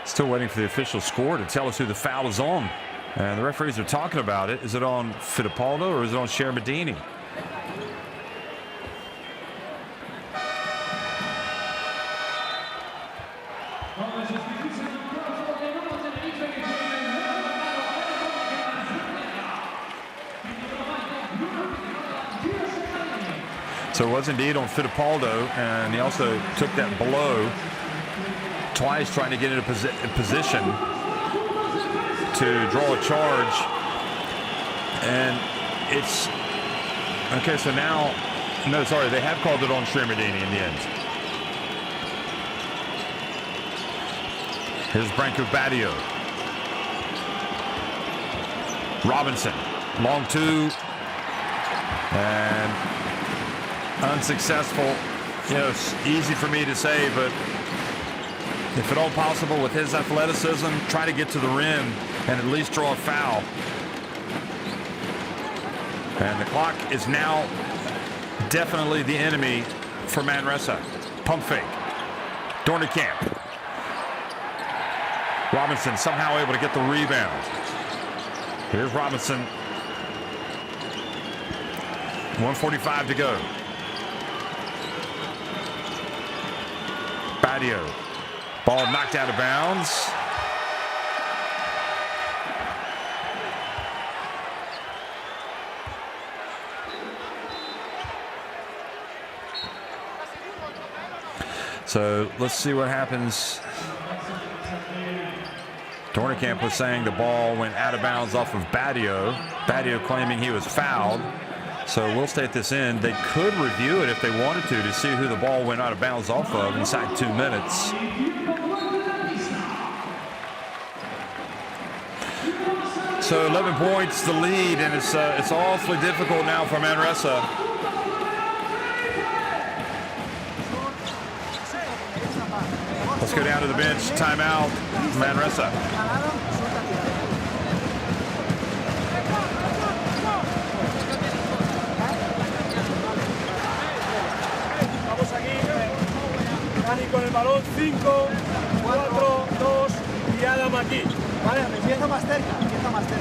still waiting for the official score to tell us who the foul is on. And the referees are talking about it. Is it on Fittipaldo or is it on Shermadini? So it was indeed on Fittipaldo, and he also took that blow twice, trying to get in a position to draw a charge. And it's okay. So now, no, sorry, they have called it on Shermadini in the end. Here's Branko Badio. Robinson, long two, and unsuccessful. You know, it's easy for me to say, but if at all possible with his athleticism, try to get to the rim and at least draw a foul. And the clock is now definitely the enemy for Manresa. Pump fake. Dornekamp. Robinson somehow able to get the rebound. Here's Robinson. 1:45 to go. Badio. Ball knocked out of bounds. So let's see what happens. Dornekamp was saying the ball went out of bounds off of Badio. Badio claiming he was fouled. So we'll stay at this end. They could review it if they wanted to see who the ball went out of bounds off of inside 2 minutes. So 11 points the lead, and it's awfully difficult now for Manresa. Let's go down to the bench. Timeout, Manresa. Vamos aquí. Dani con el balón. 5, 4, 2 y Adam aquí. Vale, empieza más cerca.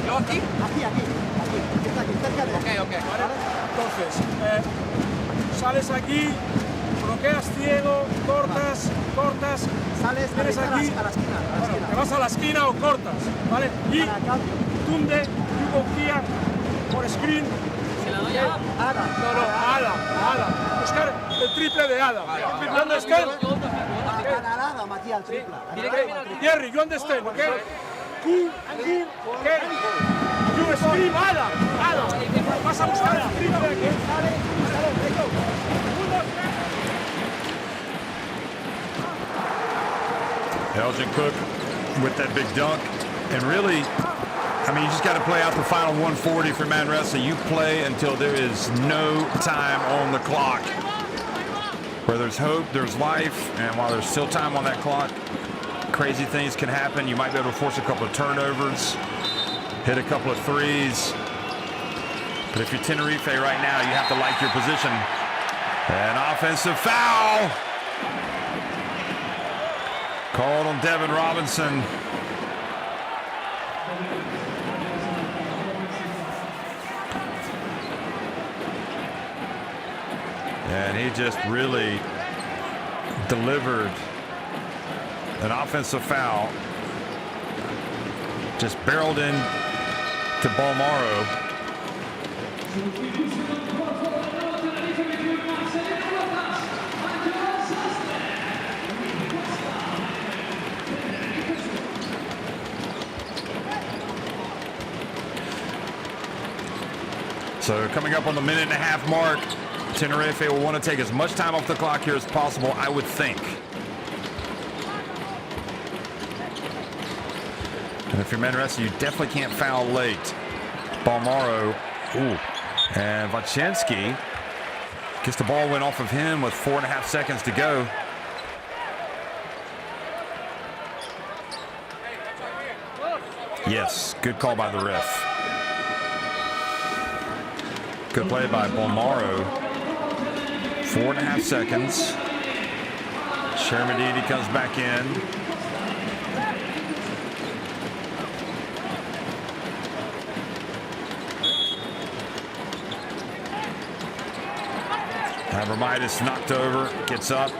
¿Yo aquí? Aquí. Empieza aquí, cerca de... Ok. ¿Vale? Entonces, sales aquí, bloqueas ciego, cortas. Sales vienes aquí, a la esquina. Bueno, te vas a la esquina o cortas, ¿vale? Y tunde, you go here, por screen. ¿Se la doy a Adam? No, Adam. Buscar el triple de Adam. You understand? Adam aquí al triple. Jerry, you understand, okay? Cool, okay? You scream Adam. Vas a buscar el triple de aquí. Elgin Cook with that big dunk. And really, I mean, you just got to play out the final 140 for Manresa. You play until there is no time on the clock. Where there's hope, there's life, and while there's still time on that clock, crazy things can happen. You might be able to force a couple of turnovers, hit a couple of threes. But if you're Tenerife right now, you have to like your position. An offensive foul. Called on Devin Robinson. And he just really delivered an offensive foul. Just barreled in to Balmaro. So coming up on the minute-and-a-half mark, Tenerife will want to take as much time off the clock here as possible, I would think. And if you're Manresa, you definitely can't foul late. Balmaro, and Vachenski gets the ball went off of him with 4.5 seconds to go. Yes, good call by the ref. Good play by Balmaro. 4.5 seconds. Shermadini comes back in. Abramitis knocked over, gets up.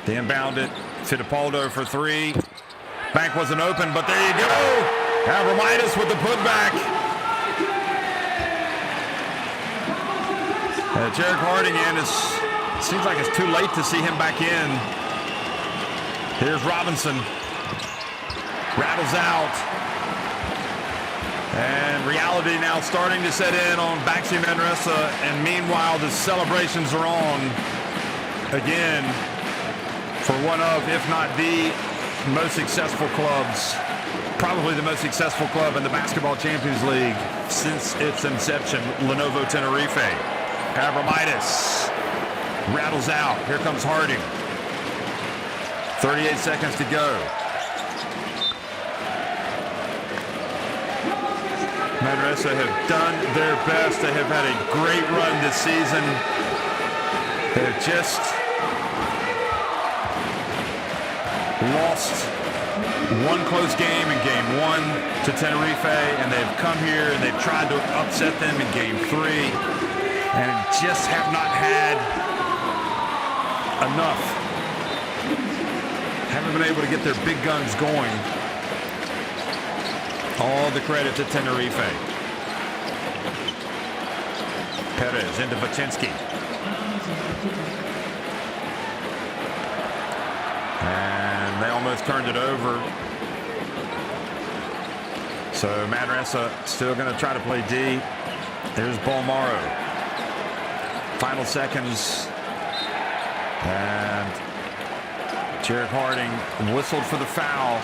They inbound it. Fittipaldo for three. Bank wasn't open, but there you go. Abramitis with the putback. Jarek Harding in. Seems like it's too late to see him back in. Here's Robinson. Rattles out. And reality now starting to set in on BAXI Manresa. And meanwhile, the celebrations are on again for one of, if not the most successful clubs, probably the most successful club in the Basketball Champions League since its inception, Lenovo Tenerife. Abramitis rattles out. Here comes Harding. 38 seconds to go. Manresa have done their best. They have had a great run this season. They've just lost one close game in game 1 to Tenerife, and they've come here and they've tried to upset them in game 3, and just have not had enough. Haven't been able to get their big guns going. All the credit to Tenerife. Perez into Vachinsky. And they almost turned it over. So Manresa still going to try to play D. Here's Bolmaro. Final seconds. And Jared Harding whistled for the foul.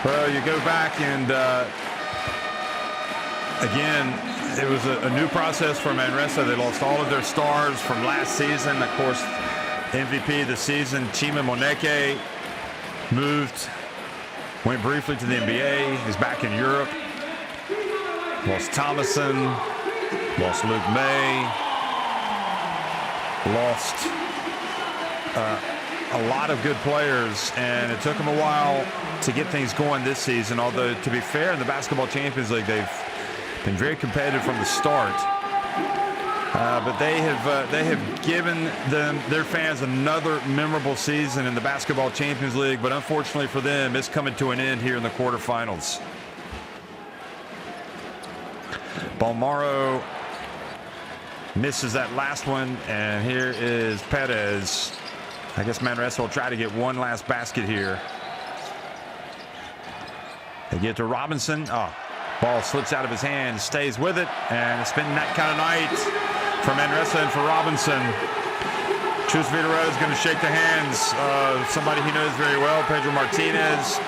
Well, you go back and again, it was a new process for Manresa. They lost all of their stars from last season. Of course, MVP of the season, Chima Moneke, went briefly to the NBA. He's back in Europe. Lost Thomason, lost Luke May, lost a lot of good players, and it took them a while to get things going this season. Although, to be fair, in the Basketball Champions League, they've been very competitive from the start. But they have given their fans another memorable season in the Basketball Champions League. But unfortunately for them, it's coming to an end here in the quarterfinals. Bolmaro misses that last one, and here is Perez. I guess Manresa will try to get one last basket here. They get to Robinson. Oh, ball slips out of his hand, stays with it, and it's been that kind of night for Manresa and for Robinson. Chus Vidorota is going to shake the hands of somebody he knows very well, Pedro Martinez.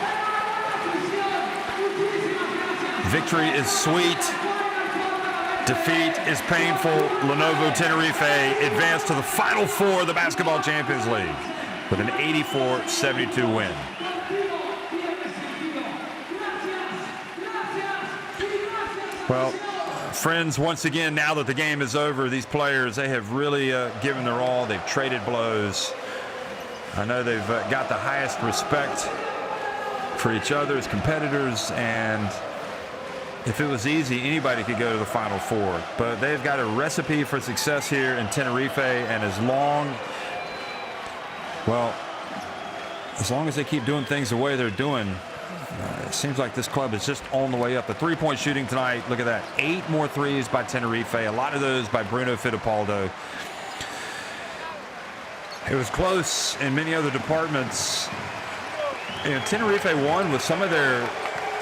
Victory is sweet. Defeat is painful. Lenovo Tenerife advanced to the Final Four of the Basketball Champions League with an 84-72 win. Well, friends, once again, now that the game is over, these players, they have really given their all. They've traded blows. I know they've got the highest respect for each other as competitors, and if it was easy, anybody could go to the Final Four. But they've got a recipe for success here in Tenerife, and as long as they keep doing things the way they're doing, it seems like this club is just on the way up. The three-point shooting tonight, look at that. 8 more threes by Tenerife, a lot of those by Bruno Fittipaldo. It was close in many other departments. Tenerife won with some of their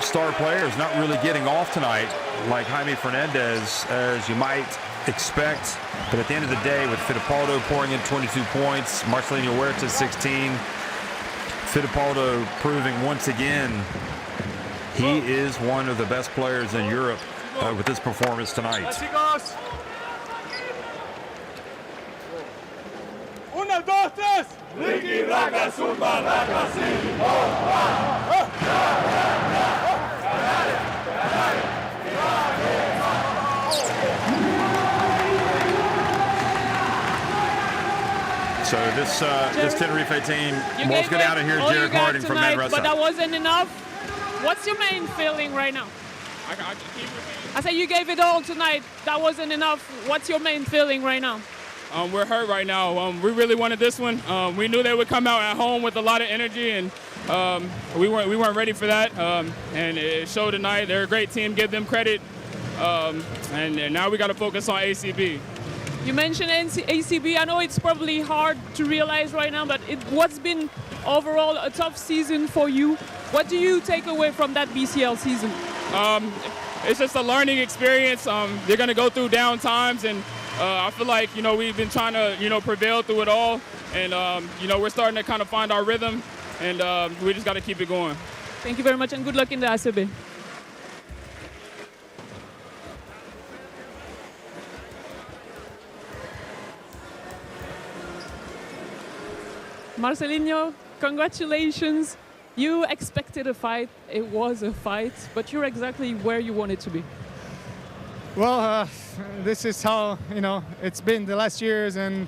star players not really getting off tonight, like Jaime Fernandez, as you might expect. But at the end of the day, with Fittipaldo pouring in 22 points, Marcelinho Huerta 16, Fittipaldo proving once again he is one of the best players in Europe with this performance tonight. Una, dos, tres. Ricky Raga, Zumba, Raga, So this Tenerife team wants to get out of here. Jared Harding from Manresa. But that wasn't enough. What's your main feeling right now? I said you gave it all tonight. That wasn't enough. What's your main feeling right now? We're hurt right now. We really wanted this one. We knew they would come out at home with a lot of energy, and we weren't ready for that. And it showed tonight. They're a great team. Give them credit. And now we got to focus on ACB. You mentioned ACB. I know it's probably hard to realize right now, but what's been overall a tough season for you? What do you take away from that BCL season? It's just a learning experience. They're going to go through down times, and I feel like, we've been trying to, prevail through it all. And, we're starting to kind of find our rhythm, and we just got to keep it going. Thank you very much, and good luck in the ACB. Marcelinho, congratulations. You expected a fight. It was a fight, but you're exactly where you wanted to be. Well, this is how, it's been the last years, and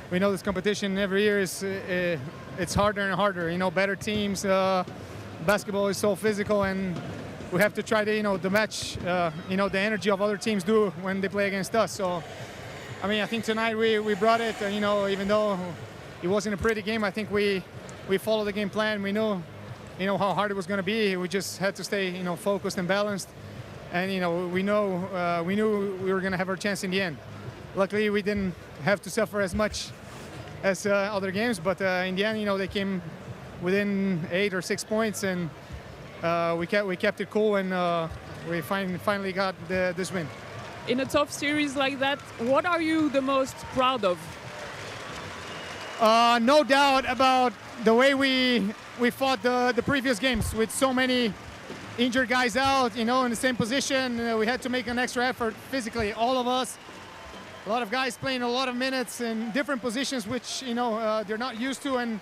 we know this competition every year is it's harder and harder. Better teams. Basketball is so physical, and we have to try to match the energy of other teams do when they play against us. So, I think tonight we brought it. Even though it wasn't a pretty game, I think we followed the game plan. We knew how hard it was going to be. We just had to stay focused and balanced. And we knew we were going to have our chance in the end. Luckily, we didn't have to suffer as much as other games, but in the end, they came within 8 or 6 points, and we kept it cool, and we finally got this win. In a tough series like that, what are you the most proud of? No doubt about the way we fought the previous games with so many injured guys out, in the same position. We had to make an extra effort physically, all of us. A lot of guys playing a lot of minutes in different positions, which, they're not used to. And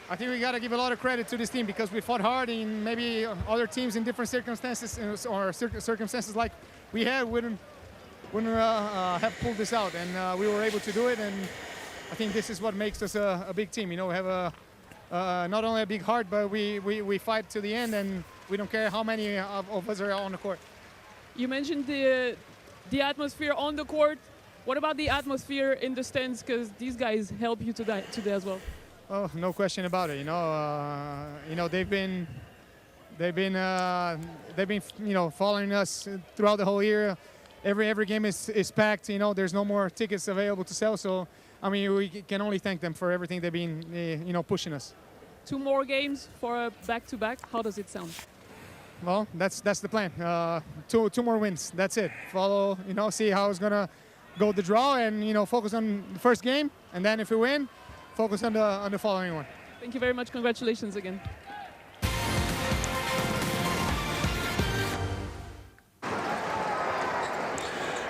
I think we got to give a lot of credit to this team because we fought hard, and maybe other teams in different circumstances or circumstances like we had wouldn't have pulled this out. And we were able to do it. And I think this is what makes us a big team. We have not only a big heart, but we fight to the end, and we don't care how many of us are on the court. You mentioned the atmosphere on the court. What about the atmosphere in the stands? Because these guys help you today as well. Oh, no question about it. They've been following us throughout the whole year. Every game is packed. There's no more tickets available to sell. So, we can only thank them for everything they've been, pushing us. 2 more games for a back-to-back. How does it sound? Well, that's the plan. 2 more wins. That's it. Follow, see how it's gonna go the draw, and focus on the first game, and then if we win, focus on the following one. Thank you very much. Congratulations again.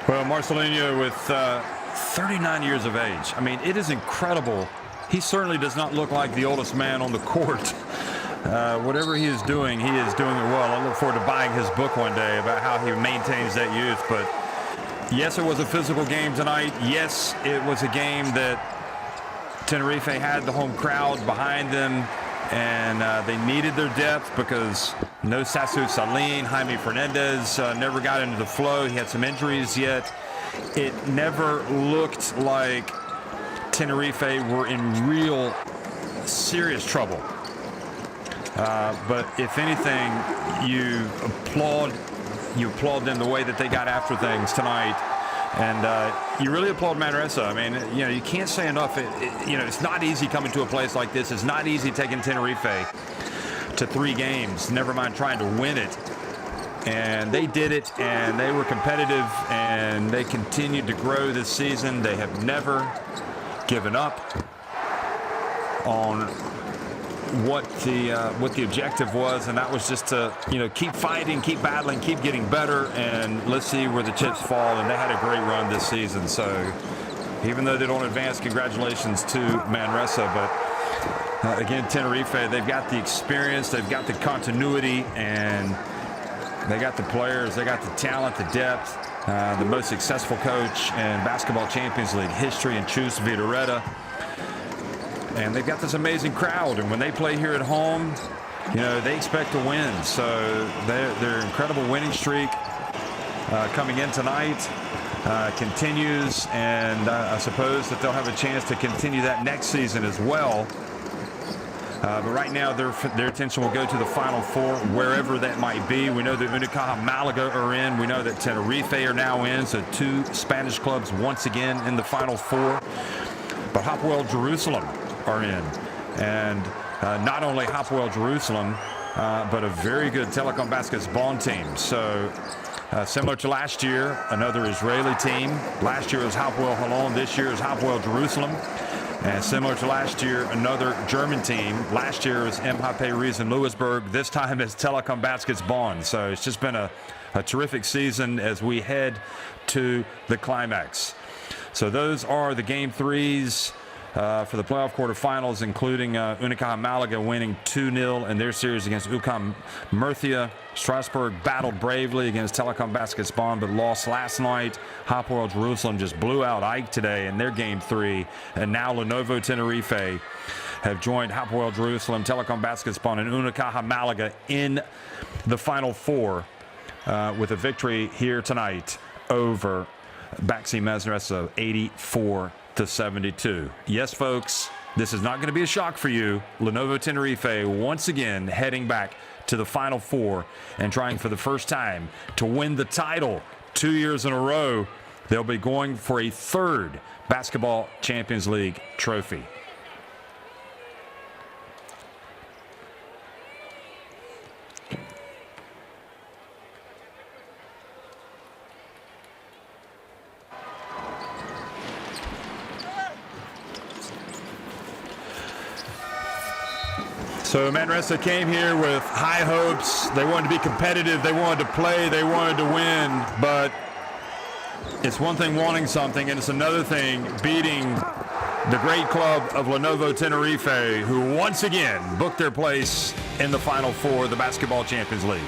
Well, Marcelinho with 39 years of age. It is incredible. He certainly does not look like the oldest man on the court. Whatever he is doing it well. I look forward to buying his book one day about how he maintains that youth. But yes, it was a physical game tonight. Yes, it was a game that Tenerife had the home crowd behind them, and they needed their depth because no Sasu Salim, Jaime Fernandez never got into the flow. He had some injuries yet. It never looked like Tenerife were in real serious trouble. But if anything, you applaud them the way that they got after things tonight. And you really applaud Manresa. You can't say enough. It's not easy coming to a place like this. It's not easy taking Tenerife to 3 games, never mind trying to win it. And they did it, and they were competitive, and they continued to grow this season. They have never given up on what the objective was, and that was just to keep fighting, keep battling, keep getting better, and let's see where the chips fall. And they had a great run this season. So even though they don't advance, congratulations to Manresa. But again, Tenerife, they've got the experience, they've got the continuity, and they got the players, they got the talent, the depth. The most successful coach in Basketball Champions League history in Chus Vidoreta. And they've got this amazing crowd, and when they play here at home, they expect to win. So their incredible winning streak coming in tonight continues, and I suppose that they'll have a chance to continue that next season as well. But right now, their attention will go to the Final Four, wherever that might be. We know that Unicaja Malaga are in. We know that Tenerife are now in, so 2 Spanish clubs once again in the Final Four. But Hapoel Jerusalem are in. And not only Hapoel Jerusalem, but a very good Telecom Basketball team. So similar to last year, another Israeli team. Last year was Hapoel Holon. This year is Hapoel Jerusalem. And similar to last year, another German team. Last year was MHP Riesen Lewisburg. This time is Telecom Basketball. So it's just been a terrific season as we head to the climax. So those are the game 3s for the playoff quarterfinals, including Unicaja Malaga winning 2-0 in their series against UCAM Murcia. Strasbourg battled bravely against Telecom Basketball, but lost last night. Hapoel Jerusalem just blew out Ike today in their Game 3. And now Lenovo Tenerife have joined Hapoel Jerusalem, Telecom Basketball, and Unicaja Malaga in the Final Four with a victory here tonight over BAXI Manresa 84-72. Yes, folks, this is not going to be a shock for you. Lenovo Tenerife once again heading back to the Final Four and trying for the first time to win the title 2 years in a row. They'll be going for a third Basketball Champions League trophy. So Manresa came here with high hopes. They wanted to be competitive. They wanted to play. They wanted to win. But it's one thing wanting something, and it's another thing beating the great club of Lenovo Tenerife, who once again booked their place in the Final Four of the Basketball Champions League.